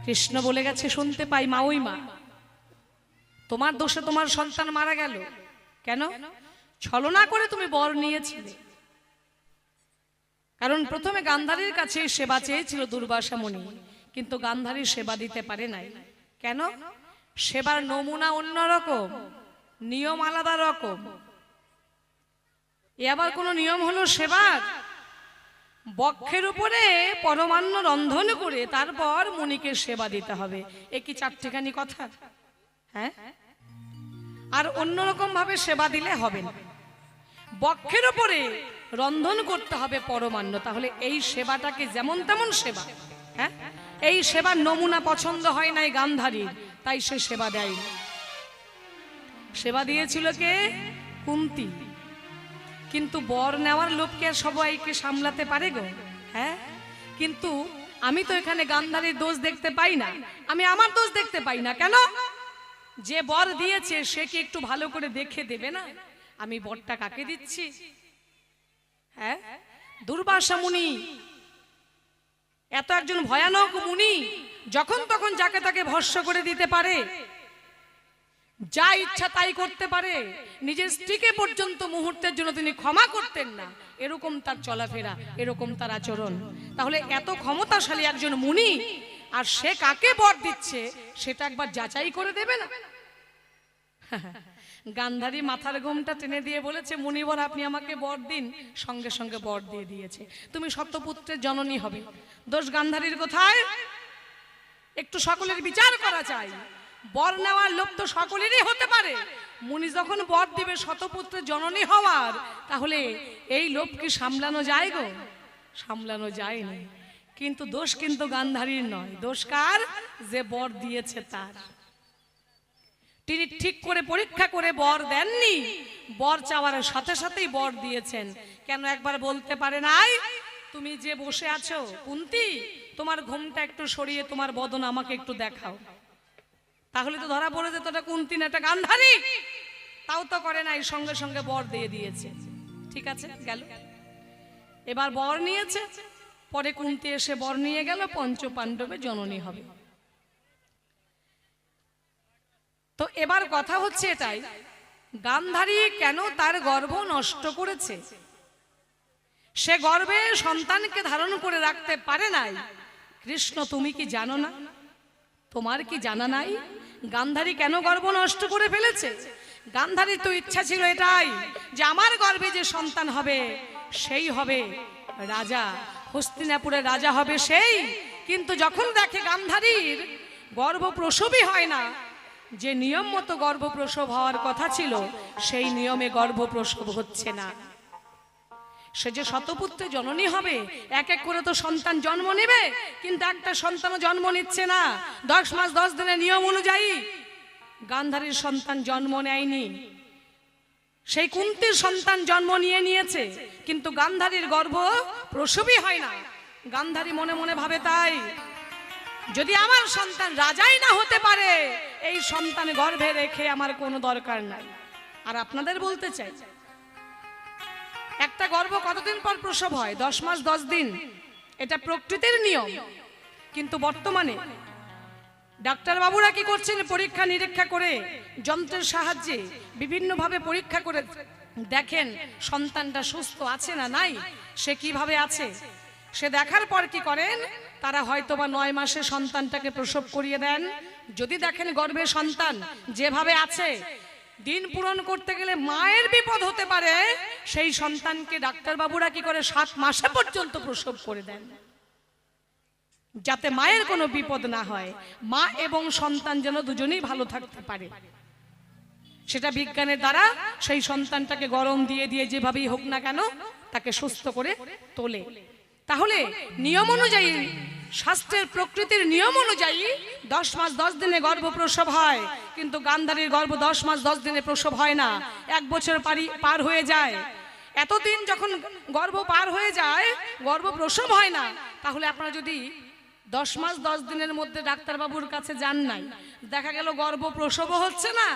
কৃষ্ণ বলে গেছে শুনতে পাই, মা ওই মা তোমার দোষে তোমার সন্তান মারা গেল কেন? ছলনা করে তুমি বর নিয়েছিলে। কারণ প্রথমে গান্ধারীর কাছে সেবা চেয়েছিল দুর্বাসা মুনি, কিন্তু গান্ধারী সেবা দিতে পারে নাই। কেন? সেবার নমুনা অন্যরকম, নিয়ম আলাদা রকম। এ আবার কোন নিয়ম হলো সেবার? বক্ষের উপরে পরমান্ন রন্ধন করে তারপর মুনিকে সেবা দিতে হবে। এ কি চারটিখানি কথা? হ্যাঁ, আর অন্যরকম ভাবে সেবা দিলে হবে না। বক্ষের উপরে রন্ধন করতে হবে পরমান্ন, তাহলে এই সেবাটাকে যেমন তেমন সেবা। হ্যাঁ, এই সেবার নমুনা পছন্দ হয় নাই গান্ধারীর, তাই সে সেবা দেয়নি। সেবা দিয়েছিল কে? কুন্তী। কিন্তু বর নেওয়ার লোককে সবাইকে সামলাতে পারে গো? হ্যাঁ, কিন্তু আমি তো এখানে গান্ধারীর দোষ দেখতে পাই না, আমি আমার দোষ দেখতে পাই না। কেন? যে বর দিয়েছে সে কি একটু ভালো করে দেখে দেবে না আমি বরটা কাকে দিচ্ছি? হ্যাঁ, দুর্বাসা মুনি এত একজন ভয়ানক মুনি, যখন তখন যাকে তাকে ভস্ম করে দিতে পারে। যা ইচ্ছা তাই করতে পারে, নিজের স্ত্রীকে পর্যন্ত মুহূর্তের জন্য তিনি ক্ষমা করতেন না, এরকম তার চলাফেরা, এরকম তার আচরণ। তাহলে এত ক্ষমতাশালী একজন মুনি, আর সে কাকে বর দিচ্ছে সেটা একবার যাচাই করে দেবে না? গান্ধারী মাথার ঘোমটা টেনে দিয়ে বলেছে, মুনিবর আপনি আমাকে বর দিন। সঙ্গে সঙ্গে বর দিয়ে দিয়েছে, তুমি সত্যপুত্রের জননী হবে। দোষ গান্ধারীর কোথায়? একটু সকলের বিচার করা চাই। বর নেওয়ার লোভ তো সকলেরই হতে পারে, মুনি যখন বর দিবে শতপুত্রের জননী হওয়ার, তাহলে এই লোভ কি সামলানো যায় গো? সামলানো যায়নি। কিন্তু দোষ কিন্তু গান্ধারীর নয়, দোষ কার? যে বর দিয়েছে তার। তিনি ঠিক করে পরীক্ষা করে বর দেননি, বর চাওয়ার সাথে সাথেই বর দিয়েছেন। কেন একবার বলতে পারে নাই, তুমি যে বসে আছো কুন্তী, তোমার ঘুমটা একটু সরিয়ে তোমার বদন আমাকে একটু দেখাও? তাহলে তো ধরা পড়ে যেত এটা কুন্তী না, এটা গান্ধারী। তাও তো করে নাই, সঙ্গে সঙ্গে বর দিয়ে দিয়েছে। ঠিক আছে, গেল। এবার বর নিয়েছে, পরে কুন্তী এসে বর নিয়ে গেল, পঞ্চ পাণ্ডবের জননী হবে। তো এবার কথা হচ্ছে এটাই, গান্ধারী কেন তার গর্ভ নষ্ট করেছে? সে গর্ভে সন্তানকে ধারণ করে রাখতে পারে নাই। কৃষ্ণ তুমি কি জানো না? তোমার কি জানা নাই গান্ধারী কেন গর্ভ নষ্ট করে ফেলেছে? গান্ধারীর তো ইচ্ছা ছিল এটাই যে আমার গর্ভে যে সন্তান হবে সেই হবে রাজা, হস্তিনাপুরের রাজা হবে সেই। কিন্তু যখন দেখে গান্ধারীর গর্ভ প্রসবই হয় না, যে নিয়ম মতো গর্ভ প্রসব হওয়ার কথা ছিল সেই নিয়মে গর্ভ প্রসব হচ্ছে না। সে যে শতপুত্রে জননী হবে, এক এক করে তো সন্তান জন্ম নেবে, কিন্তু একটা সন্তানও জন্ম নিচ্ছে না। 10 মাস 10 দিনের নিয়ম অনুযায়ী গান্ধারীর সন্তান জন্ম নেয়নি। সেই কুন্তীর সন্তান জন্ম নিয়েছে, কিন্তু গান্ধারীর গর্ভ প্রসবই হয় না। গান্ধারী মনে মনে ভাবে, তাই যদি আমার সন্তান রাজাই না হতে পারে, এই সন্তান গর্ভে রেখে আমার কোনো দরকার নাই। আর আপনাদের বলতে চাই, একটা গর্ভ কতদিন পর প্রসব হয়? 10 মাস 10 দিন, এটা প্রকৃতির নিয়ম। কিন্তু বর্তমানে ডাক্তার বাবুরা কি করছেন? পরীক্ষা নিরীক্ষা করে যন্ত্রের সাহায্যে বিভিন্নভাবে পরীক্ষা করে দেখেন সন্তানটা সুস্থ আছে না নাই, সে কিভাবে আছে। সে দেখার পর কি করেন, তারা হয়তোবা 9 মাসে সন্তানটাকে প্রসব করিয়ে দেন। যদি দেখেন গর্ভে সন্তান যেভাবে আছে, দিন পূরণ করতে গেলে মায়ের বিপদ হতে পারে, সেই সন্তানকে ডাক্তার বাবুরা কি করে 7 মাসে পর্যন্ত প্রসব করে দেন, যাতে মায়ের কোনো বিপদ না হয়, মা এবং সন্তান যেন দুজনেই ভালো থাকতে পারে। সেটা বিজ্ঞানের দ্বারা সেই সন্তানটাকে গরম দিয়ে দিয়ে যেভাবেই হোক না কেন তাকে সুস্থ করে তোলে। তাহলে নিয়ম অনুযায়ী, শাস্ত্রের প্রকৃতির নিয়ম অনুযায়ী 10 মাস 10 দিনে গর্ভ প্রসব হয়, কিন্তু গান্ধারীর গর্ভ 10 মাস 10 দিনে প্রসব হয় না, 1 বছর পার হয়ে যায়। এতদিন যখন গর্ভ পার হয়ে যায়, গর্ভ প্রসব হয় না, তাহলে আপনারা যদি 10 মাস 10 দিনের মধ্যে ডাক্তারবাবুর কাছে যান নাই, দেখা গেল গর্ভ প্রসবও হচ্ছে না,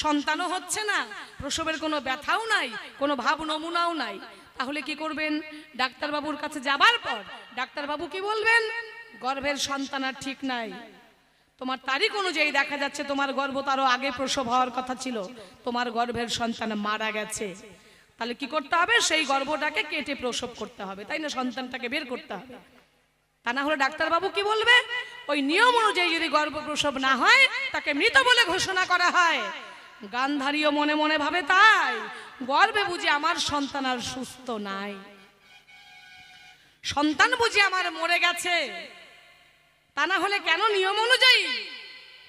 সন্তানও হচ্ছে না, প্রসবের কোনো ব্যথাও নাই, কোনো ভাব নমুনাও নাই, তাহলে কি করবেন? ডাক্তারবাবুর কাছে যাবার পর ডাক্তারবাবু কি বলবেন? গর্ভের সন্তান আর ঠিক নাই, তোমার তারিখ অনুযায়ী দেখা যাচ্ছে তোমার গর্ভ তারও আগে প্রসব হওয়ার কথা ছিল, তোমার গর্ভের সন্তান মারা গেছে। তাহলে কি করতে হবে? সেই গর্ভটাকে কেটে প্রসব করতে হবে, তাই না? সন্তানটাকে বের করতে হবে। তা না হলে ডাক্তারবাবু কি বলবে? ওই নিয়ম অনুযায়ী যদি গর্ভ প্রসব না হয়, তাকে মৃত বলে ঘোষণা করা হয়। গান্ধারীও মনে মনে ভাবে, তাই গর্ভে বুঝি আমার সন্তান আর সুস্থ নাই, সন্তান বুঝি আমার মরে গেছে। তা না হলে কেন নিয়ম অনুযায়ী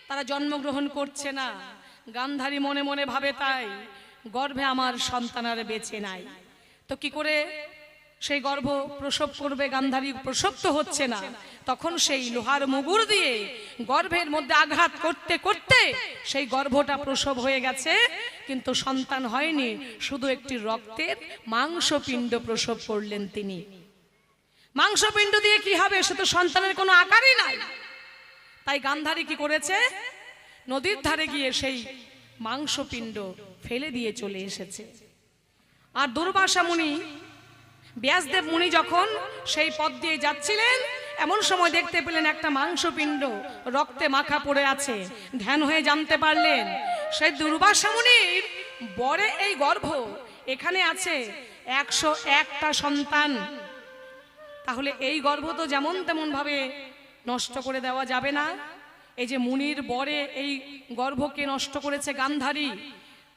তারা জন্মগ্রহণ করছে না? গান্ধারী মনে মনে ভাবে, তাই গর্ভে আমার সন্তান আর বেঁচে নাই। তো কি করে সেই গর্ভ প্রসব করবে? গান্ধারী প্রসব তো হচ্ছে না। তখন সেই লোহার মুগুর দিয়ে গর্ভের মধ্যে আঘাত করতে করতে সেই গর্ভটা প্রসব হয়ে গেছে, কিন্তু সন্তান হয়নি, শুধু একটি রক্তের মাংসপিণ্ড প্রসব করলেন তিনি। মাংসপিণ্ড দিয়ে কি হবে? সে তো সন্তানের কোনো আকারই নাই। তাই গান্ধারী কি করেছে? নদীর ধারে গিয়ে সেই মাংসপিণ্ড ফেলে দিয়ে চলে এসেছে। আর দুর্বাসা মুনি, ব্যাসদেব মুনি যখন সেই পথ দিয়ে যাচ্ছিলেন, এমন সময় দেখতে পেলেন একটা মাংসপিণ্ড রক্তে মাখা পড়ে আছে। ধ্যান হয়ে জানতে পারলেন সেই দুর্বাসা মুনির বরে এই গর্ভ, এখানে আছে 101টা সন্তান। তাহলে এই গর্ভ তো যেমন তেমন ভাবে নষ্ট করে দেওয়া যাবে না। এই যে মুনির বরে এই গর্ভকে নষ্ট করেছে গান্ধারী,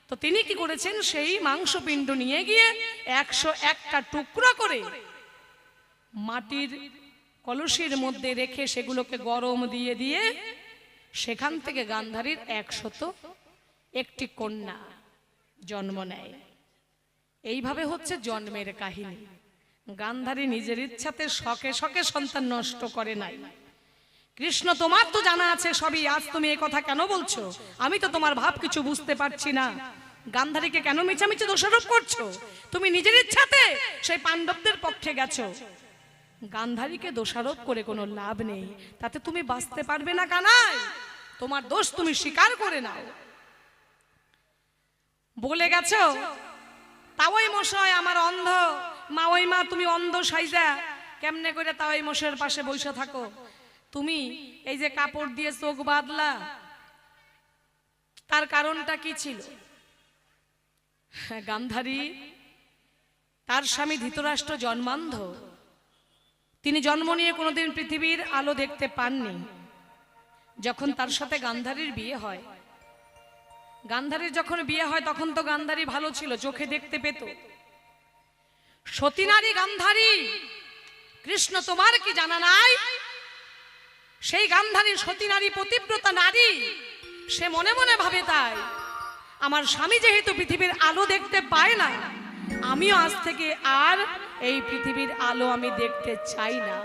তো তিনি কি করেছেন, সেই মাংসপিণ্ড নিয়ে গিয়ে 101টা টুকরো করে মাটির কলসির মধ্যে রেখে সেগুলোকে গরম দিয়ে দিয়ে সেখান থেকে গান্ধারীর 101টি কন্যা জন্ম নেয়। এইভাবে হচ্ছে জন্মের কাহিনী। গান্ধারী নিজের ইচ্ছাতে শখে শখে সন্তান নষ্ট করে নাই। কৃষ্ণ, তোমার তো জানা আছে সবই, আজ তুমি এই কথা কেন বলছো? আমি তো তোমার ভাব কিছু বুঝতে পারছি না। গান্ধারীকে কেন মিছামিছি দোষারোপ করছো? তুমি নিজের ইচ্ছাতে সেই পাণ্ডবদের পক্ষে গেছো। গান্ধারীকে দোষারোপ করে কোনো লাভ নেই, তাতে তুমি বাঁচতে পারবে না কানাই। তোমার দোষ তুমি স্বীকার করে নাও। বলে গেছো তাওই মশাই আমার অন্ধ, মা ওই মা তুমি অন্ধ সাইজা কেমনে করে তাওই মশাইয়ের পাশে বসে থাকো? তুমি এই যে কাপড় দিয়ে চোখ বাঁধলা, তার কারণটা কি ছিল? গান্ধারী, তার স্বামী ধৃতরাষ্ট্র জন্মান্ধ, তিনি জন্ম নিয়ে কোনোদিন পৃথিবীর আলো দেখতে পাননি। যখন তার সাথে গান্ধারীর বিয়ে হয়, গান্ধারীর যখন বিয়ে হয় তখন তো গান্ধারী ভালো ছিল, চোখে দেখতে পেত। সতী নারী গান্ধারী, কৃষ্ণ তোমার কি জানা নাই? সেই গান্ধারী সতী নারী, পতিব্রতা নারী, সে মনে মনে ভাবে তাই আমার স্বামী যেহেতু পৃথিবীর আলো দেখতে পায় না, আমিও আজ থেকে আর এই পৃথিবীর আলো আমি দেখতে চাই না।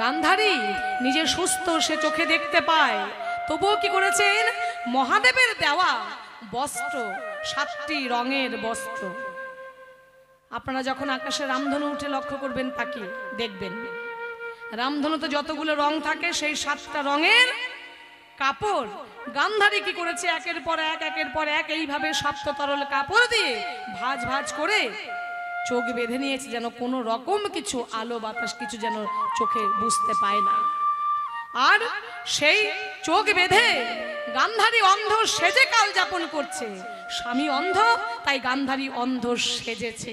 গান্ধারী নিজে সুস্থ, সে চোখে দেখতে পায়, তবুও কি করেছেন, মহাদেবের দেওয়া বস্ত্র, 7টি রঙের বস্ত্র। আপনারা যখন আকাশে রামধনু উঠে লক্ষ্য করবেন, তাকে দেখবেন রামধনুতে যতগুলো রং থাকে সেই 7টা রঙের কাপড় গান্ধারী কি করেছে, একের পর এক এইভাবে সপ্ততরল কাপড় দিয়ে ভাঁজ ভাঁজ করে চোখ বেঁধে নিয়েছে, যেন কোনো রকম কিছু আলো বাতাস কিছু যেন চোখে বুঝতে পায় না। আর সেই চোখ বেঁধে গান্ধারী অন্ধ সেজে কাল যাপন করছে। স্বামী অন্ধ, তাই গান্ধারী অন্ধ সেজেছে।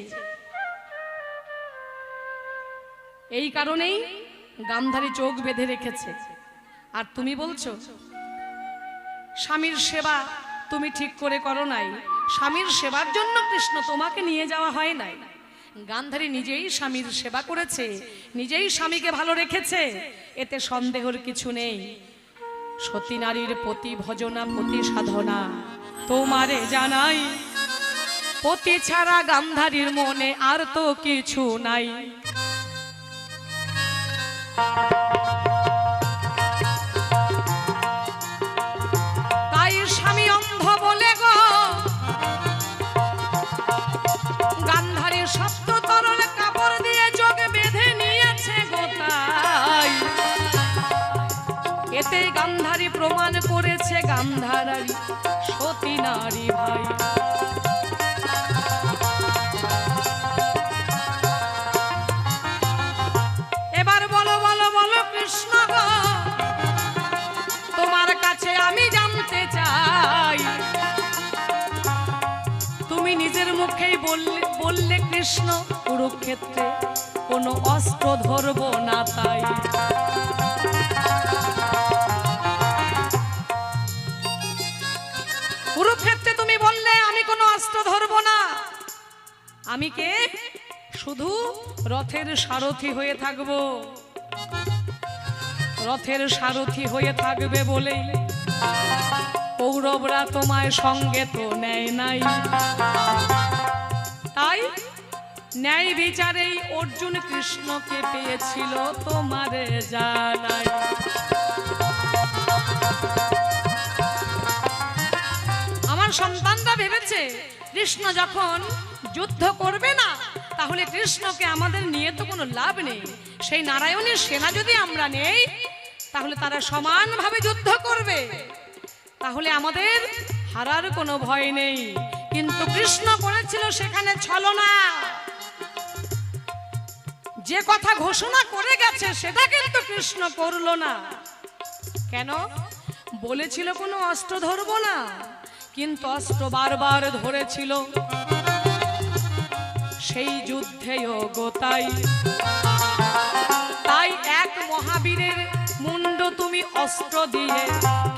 এই কারণেই গান্ধারী চোখ বেঁধে রেখেছে। আর তুমি বলছো স্বামীর সেবা তুমি ঠিক করে করো নাই, স্বামীর সেবার জন্য কৃষ্ণ তোমাকে নিয়ে যাওয়া হয় নাই। গান্ধারী নিজেই স্বামীর সেবা করেছে, নিজেই স্বামীকে ভালো রেখেছে, এতে সন্দেহের কিছু নেই। সতী নারীর পতি ভজনা, পতি সাধনা তোমারে জানাই, পতি ছাড়া গান্ধারীর মনে আর তো কিছু নাই। তাই স্বামী অন্ধ বলে গো গান্ধারী সপ্ততরল কাপড় দিয়ে চোখ বেঁধে নিয়েছে গোতাই। এতে গান্ধারী প্রমাণ করেছে গান্ধারী সতী নারী ভাই। এবার বলো বলো বলো কৃষ্ণ গো, তোমার কাছে আমি জানতে চাই, তুমি নিজের মুখেই বললে কৃষ্ণ কুরুক্ষেত্রে কোনো অস্ত্র ধরব না। তাই কুরুক্ষেত্রে তুমি বললে আমি কোনো অস্ত্র ধরব না, আমি কে, শুধু রথের সারথি হয়ে থাকব। রথের সারথি হয়ে থাকবে বলেই কৌরবরা তোমায় সঙ্গে তো নেয় নাই। তাই ন্যায় বিচারেই অর্জুন কৃষ্ণকে পেয়েছিল তোমারে জানাই। আমার সন্তানরা ভেবেছে কৃষ্ণ যখন যুদ্ধ করবে না, তাহলে কৃষ্ণকে আমাদের নিয়ে তো কোনো লাভ নেই। সেই নারায়ণের সেনা যদি আমরা নেই, তাহলে তারা সমানভাবে যুদ্ধ করবে, তাহলে আমাদের হারার কোনো ভয় নেই। কিন্তু কৃষ্ণ করেছিল সেখানে ছলনা। যে কথা ঘোষণা করে গেছে সেটা কিন্তু কৃষ্ণ করলো না। কেন? বলেছিল কোনো অস্ত্র ধরবো না, কিন্তু অস্ত্র বারবার ধরেছিল। সেই যুদ্ধেও গোতাই, তাই এক মহাবীরের মুন্ড তুমি অস্ত্র দিয়ে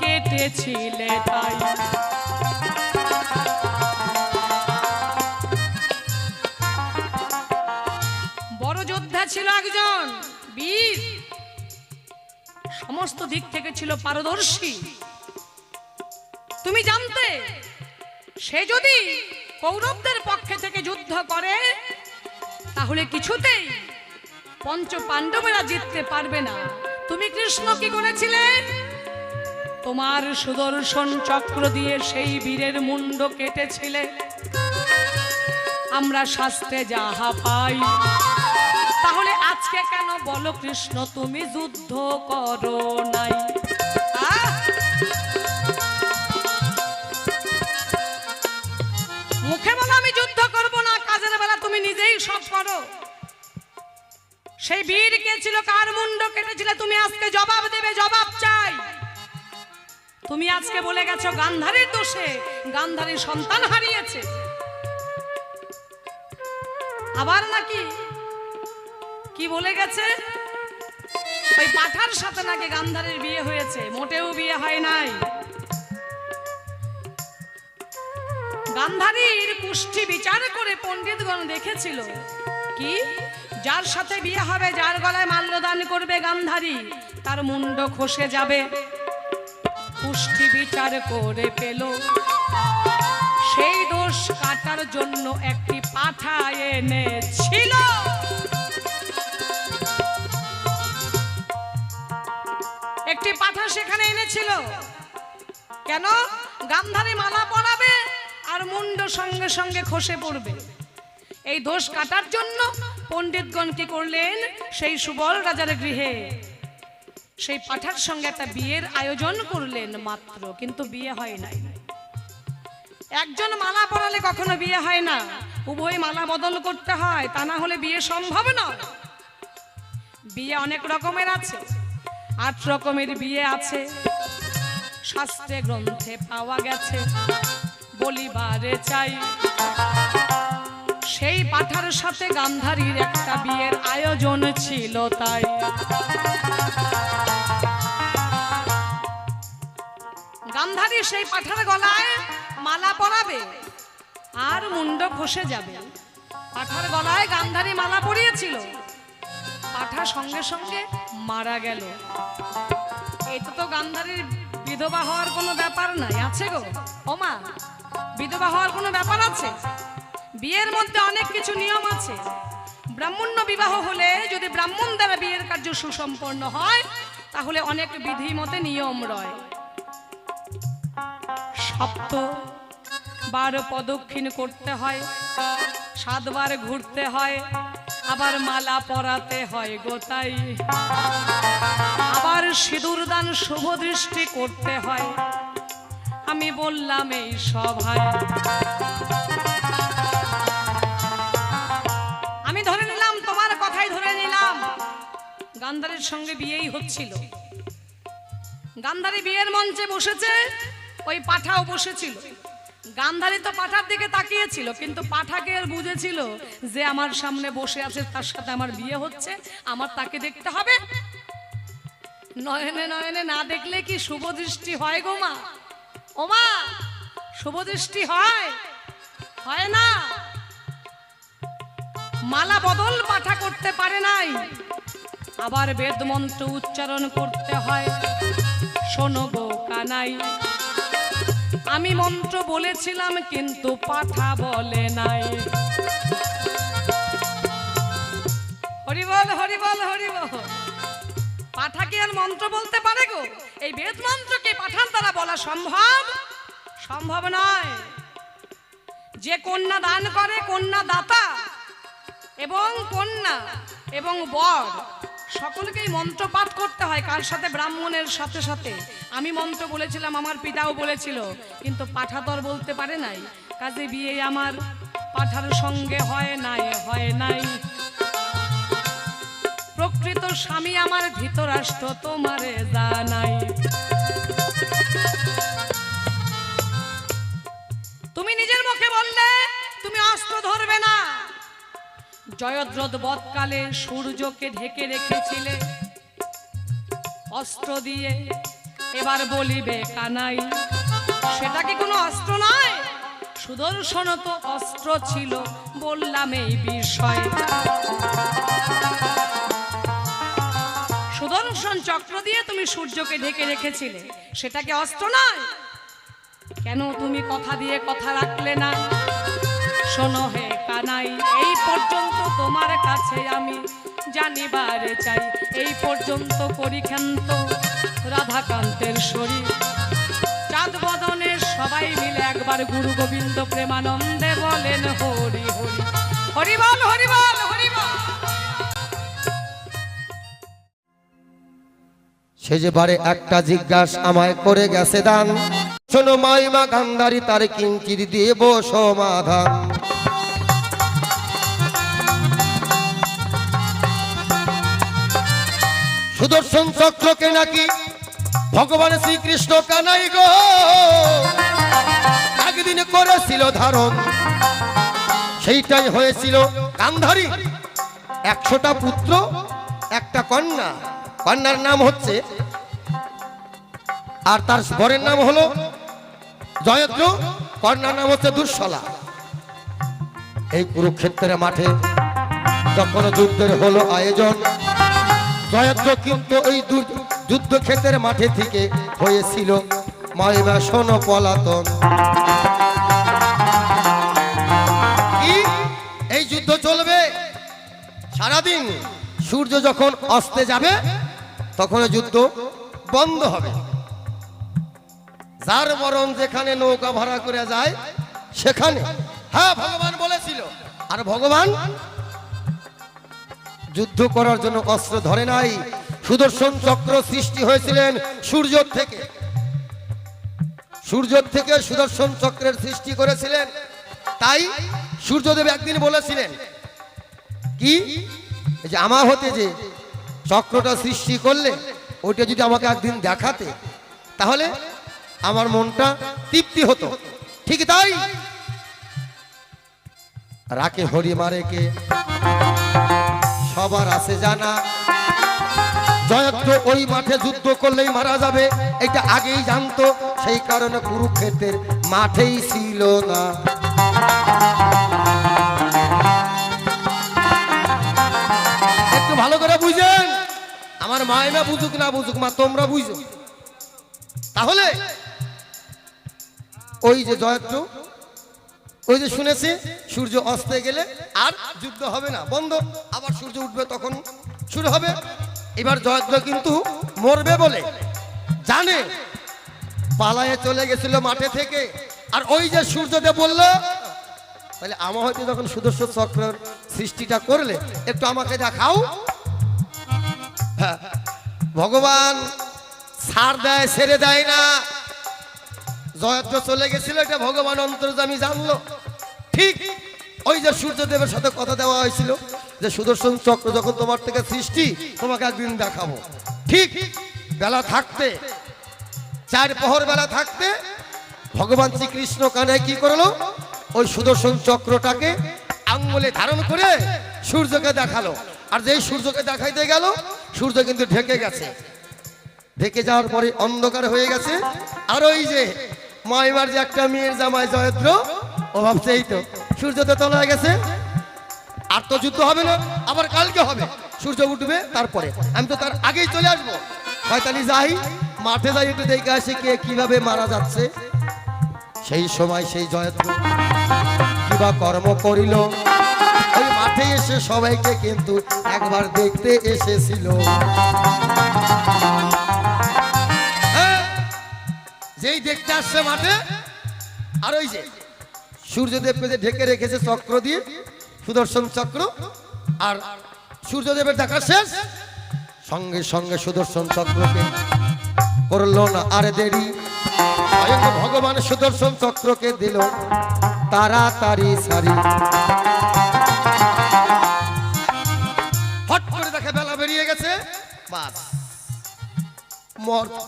কেটেছিলে তাই। বড় যোদ্ধা ছিল একজন বীর, সমস্ত দিক থেকে ছিল পারদর্শী। তুমি জানতে সে যদি কৌরবদের পক্ষে থেকে যুদ্ধ করে তাহলে কিছুতেই পঞ্চ পাণ্ডবেরা জিততে পারবে না। তুমি কৃষ্ণ কি করেছিলে? তোমার সুদর্শন চক্র দিয়ে সেই বীরের মুন্ড কেটেছিলে। আমরা শাস্ত্রে যাহা পাই, তাহলে আজকে কেন বলো কৃষ্ণ তুমি যুদ্ধ করো নাই? মুখে বলো আমি যুদ্ধ করব না, কাজের বেলা তুমি নিজেই সব করো। সেই বীর কে ছিল? কার মুন্ড কেটেছিলে? তুমি আজকে জবাব দেবে, জবাব চাই। তুমি আজকে বলে গেছো গান্ধারীর দোষে গান্ধারীর সন্তান হারিয়েছে, আবার নাকি কি বলে গেছে ওই পাঠার সাথে নাকি গান্ধারীর বিয়ে হয়েছে। মোটেও বিয়ে হয় নাই। গান্ধারীর কুষ্ঠি বিচার করে পণ্ডিতগণ দেখেছিল কি, যার সাথে বিয়ে হবে, যার গলায় মাল্যদান করবে গান্ধারী, তার মুন্ড খসে যাবে। কুষ্ঠি বিচার করে পেল সেই দোষ কাটার জন্য একটি পাঠা এনেছিল। একটি পাঠা সেখানে এনেছিল কেন? গান্ধারী মালা পরাবে আর মুন্ড সঙ্গে সঙ্গে খসে পড়বে। এই দোষ কাটার জন্য পণ্ডিতগণ কি করলেন, সেই সুবল রাজার গৃহে সেই পাঠার সঙ্গে একটা বিয়ের আয়োজন করলেন মাত্র, কিন্তু বিয়ে হয় নাই। একজন মালা পরালে কখনো বিয়ে হয় না, উভয় মালা বদল করতে হয়, তা না হলে বিয়ে সম্ভব নয়। বিয়ে অনেক রকমের আছে, 8 রকমের বিয়ে আছে, শাস্ত্রে গ্রন্থে পাওয়া গেছে। বলিবারে চাই সেই পাঠার সাথে গান্ধারীর একটা বিয়ের আয়োজন ছিল। তাই গান্ধারী সেই পাঠার গলায় মালা পরাবে আর মুন্ড খসে যাবে। পাঠার গলায় গান্ধারী মালা পরিয়েছিল, পাঠা সঙ্গে সঙ্গে মারা গেল। এটা তো গান্ধারীর বিধবা হওয়ার কোনো ব্যাপার নাই, আছে গো ওমা? বিধবা হওয়ার কোনো ব্যাপার আছে? বিয়ের মধ্যে অনেক কিছু নিয়ম আছে। ব্রাহ্মণ্য বিবাহ হলে যদি ব্রাহ্মণ দ্বারা বিয়ের কার্য সুসম্পন্ন হয় তাহলে অনেক বিধি মতে নিয়ম রয়। 7 বার প্রদক্ষিণ করতে হয়, 7 বার ঘুরতে হয়, আবার মালা পরাতে হয় গোতাই, আবার সিঁদুর দান শুভ দৃষ্টি করতে হয়। আমি বললাম এই সভায়, আমি ধরে নিলাম, তোমার কথাই ধরে নিলাম গান্ধারীর সঙ্গে বিয়েই হচ্ছিল। গান্ধারী বিয়ের মঞ্চে বসেছে, ওই পাঠাও বসেছিল। গান্ধারী তো পাঠার দিকে তাকিয়েছিল, কিন্তু পাঠাকে আর বুঝেছিল যে আমার সামনে বসে আছে, তার সাথে আমার বিয়ে হচ্ছে, আমার তাকে দেখতে হবে। নয়নে নয়নে না দেখলে কি শুভ দৃষ্টি হয় গো মা? ও মা, শুভ দৃষ্টি হয়? হয় না। মালা বদল পাঠা করতে পারে নাই, আবার বেদ মন্ত্র উচ্চারণ করতে হয়। শোনো গো কানাই, আমি মন্ত্র বলেছিলাম কিন্তু পাঠা বলে নাই। হরি বল, হরি বল, হরি বল। পাঠা কি আর মন্ত্র বলতে পারে গো? এই বেদ মন্ত্র কি পাঠার দ্বারা বলা সম্ভব? সম্ভব নয়। যে কন্যা দান করে, কন্যা দাতা এবং কন্যা এবং বর সকলকেই মন্ত্র পাঠ করতে হয়। কার সাথে? ব্রাহ্মণের সাথে সাথে। আমি মন্ত্র বলেছিলাম, আমার পিতাও বলেছিল, কিন্তু পাঠাতর বলতে পারে নাই। কাজে বিয়ে আমার পাঠার সঙ্গে হয় নাই, হয় নাই। প্রকৃত স্বামী আমার ধৃতরাষ্ট্র, তোমারে জানাই। অস্ত্র ধরবে না। জয়দ্রথ বৎকালে সূর্যকে ঢেকে রেখেছিলে অস্ত্র দিয়ে, এবার বলিবে কানাই সেটা কি কোনো অস্ত্র নয়? সুদর্শন তো অস্ত্র ছিল, বললাম এই বিষয়। সুদর্শন চক্র দিয়ে তুমি সূর্যকে ঢেকে রেখেছিলে, সেটা কি অস্ত্র নয়? কেন তুমি কথা দিয়ে কথা রাখলে না? শোনো হে কানাই, এই পর্যন্ত তোমার কাছে আমি জানিবারে চাই, এই পর্যন্ত করি ক্ষান্ত রাধাকান্তের শরীর। চাঁদ বদনের সবাই মিলে একবার গুরু গোবিন্দ প্রেমানন্দে বলেন হরি হরি, হরি বল হরি বল হরি বল। সে যে বারে একটা জিজ্ঞাসা আমায় করে গেছে দান, শোনো মাইমা গান্ধারী তার কিঞ্চির দেব সমাধান। সুদর্শন চক্রকে নাকি ভগবান শ্রীকৃষ্ণ কানাই গো একদিন করেছিল ধারণ, সেইটাই হয়েছিল গান্ধারী। 100টা পুত্র একটা কন্যা, কন্যার নাম হচ্ছে, আর তার বরের নাম হলো জয়দ্র, কন্যার নাম হচ্ছে দুঃশলা। এই কুরুক্ষেত্রের মাঠে যখন যুদ্ধের হলো আয়োজন, জয়দ্র কিন্তু ওই যুদ্ধক্ষেত্রের মাঠে থেকে হয়েছিল মাইমা শোন পলাতন। কি এই যুদ্ধ চলবে সারাদিন, সূর্য যখন অস্তে যাবে তখন যুদ্ধ বন্ধ হবে। যার মরণ যেখানে নৌকা ভাড়া করে যায় সেখানে, হ্যাঁ ভগবান বলেছিল। আর ভগবান যুদ্ধ করার জন্য অস্ত্র ধরে নাই। সুদর্শন চক্র সৃষ্টি হয়েছিলেন সূর্য থেকে, সূর্য থেকে সুদর্শন চক্রের সৃষ্টি করেছিলেন। তাই সূর্যদেব একদিন বলেছিলেন কি, যে আমার হতে যে চক্রটা সৃষ্টি করলে ওইটা যদি আমাকে একদিন দেখাতে তাহলে আমার মনটা তৃপ্তি হতো। ঠিক তাই, রাকে হরি মারে কে সবার আছে জানা, জয়দ্র ওই মাঠে যুদ্ধ করলেই মারা যাবে এটা আগেই জানতো, সেই কারণে কুরুক্ষেত্রের মাঠেই ছিল না। একটু ভালো করে বুঝেন, আমার মায়েরা বুঝুক না বুঝুক, মা তোমরা বুঝো। তাহলে ওই যে জয়দ্র, ওই যে শুনেছে সূর্য অস্তে গেলে আর যুদ্ধ হবে না, বন্ধ, আবার সূর্য উঠবে তখন শুরু হবে। এবার জয়দ্র কিন্তু মরবে বলে জানে, পালায়ে চলে গেছিল মাঠে থেকে। আর ওই যে সূর্যদেব বলল, তাহলে আমার হয়তো যখন সুদর্শন চক্রের সৃষ্টিটা করলে একটু আমাকে দেখাও। হ্যাঁ, ভগবান ছাড় দেয়, ছেড়ে দেয় না। জয়দ্র চলে গেছিল, এটা ভগবান অন্তর্যামী জানলো। ঠিক ওই যে সূর্যদেবের সাথে কথা দেওয়া হয়েছিল যে সুদর্শন চক্র যখন তোমার থেকে সৃষ্টি, তোমাকে একদিন দেখাবো। ঠিক বেলা থাকতে, 4 প্রহর বেলা থাকতে ভগবান শ্রীকৃষ্ণ কানাই কি করলো, ওই সুদর্শন চক্রটাকে আঙ্গুলে ধারণ করে সূর্যকে দেখালো। আর যেই সূর্যকে দেখাইতে গেল, সূর্য কিন্তু ঢেকে গেছে। ঢেকে যাওয়ার পরে অন্ধকার হয়ে গেছে। আর ওই যে মাইমার যে একটা মেয়ের জামাই জয়দ্র, ও ভাবছে এই তো সূর্য তো তলায় গেছে, আর তো যুদ্ধ হবে না, আবার কালকে হবে, সূর্য উঠবে তারপরে আমি তো তার আগেই চলে আসবো। হয়তালি যাই, মাঠে যাই, একটু দেখে আসি কে কিভাবে মারা যাচ্ছে। সেই সময় সেই জয়দ্র কিবা কর্ম করিল, ওই মাঠে এসে সবাইকে কিন্তু একবার দেখতে এসেছিল। যেই দেখতে আসছে মাঠে, আর ওই যে সূর্যদেবকে যে ঢেকে রেখেছে চক্র দিয়ে, সুদর্শন চক্র, আর সূর্যদেবের দেখা শেষ, সঙ্গে সঙ্গে সুদর্শন চক্রকে করলো না আর দেরি, স্বয়ং ভগবান সুদর্শন চক্রকে দিল তাড়াতাড়ি সারি। হট করে দেখে বেলা বেরিয়ে গেছে, বাস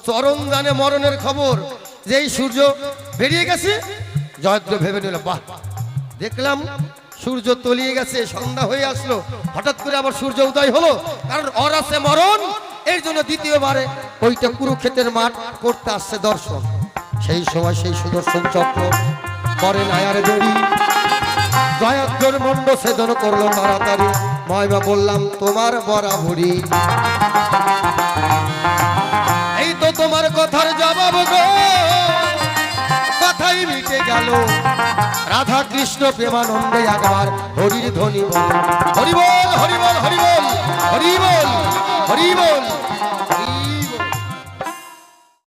চরণ জানে মরণের খবর। যেই সূর্য বেরিয়ে গেছে, জয়দ্র ভেবে নিল, বাহ দেখলাম সূর্য তলিয়ে গেছে, সন্ধ্যা হয়ে আসলো, হঠাৎ করে আবার সূর্য উদয় হলো, কারণ ওর আছে মরণ। এর জন্য দ্বিতীয়বারে ওইটা কুরুক্ষেত্রের মাঠ করতে আসছে দর্শন। সেই সময় সেই সুদর্শন চক্র করেন আয়ার দেরি, জয়াদ্দর মন্ড ছেদন করলো তাড়াতাড়ি। ময়বা বললাম তোমার বরাবরই, এই তো তোমার কথার জবাব গো, কথাই মিটে গেল। রাধা কৃষ্ণ প্রেমানন্দে একবার হরির ধ্বনি বল, হরি বল হরি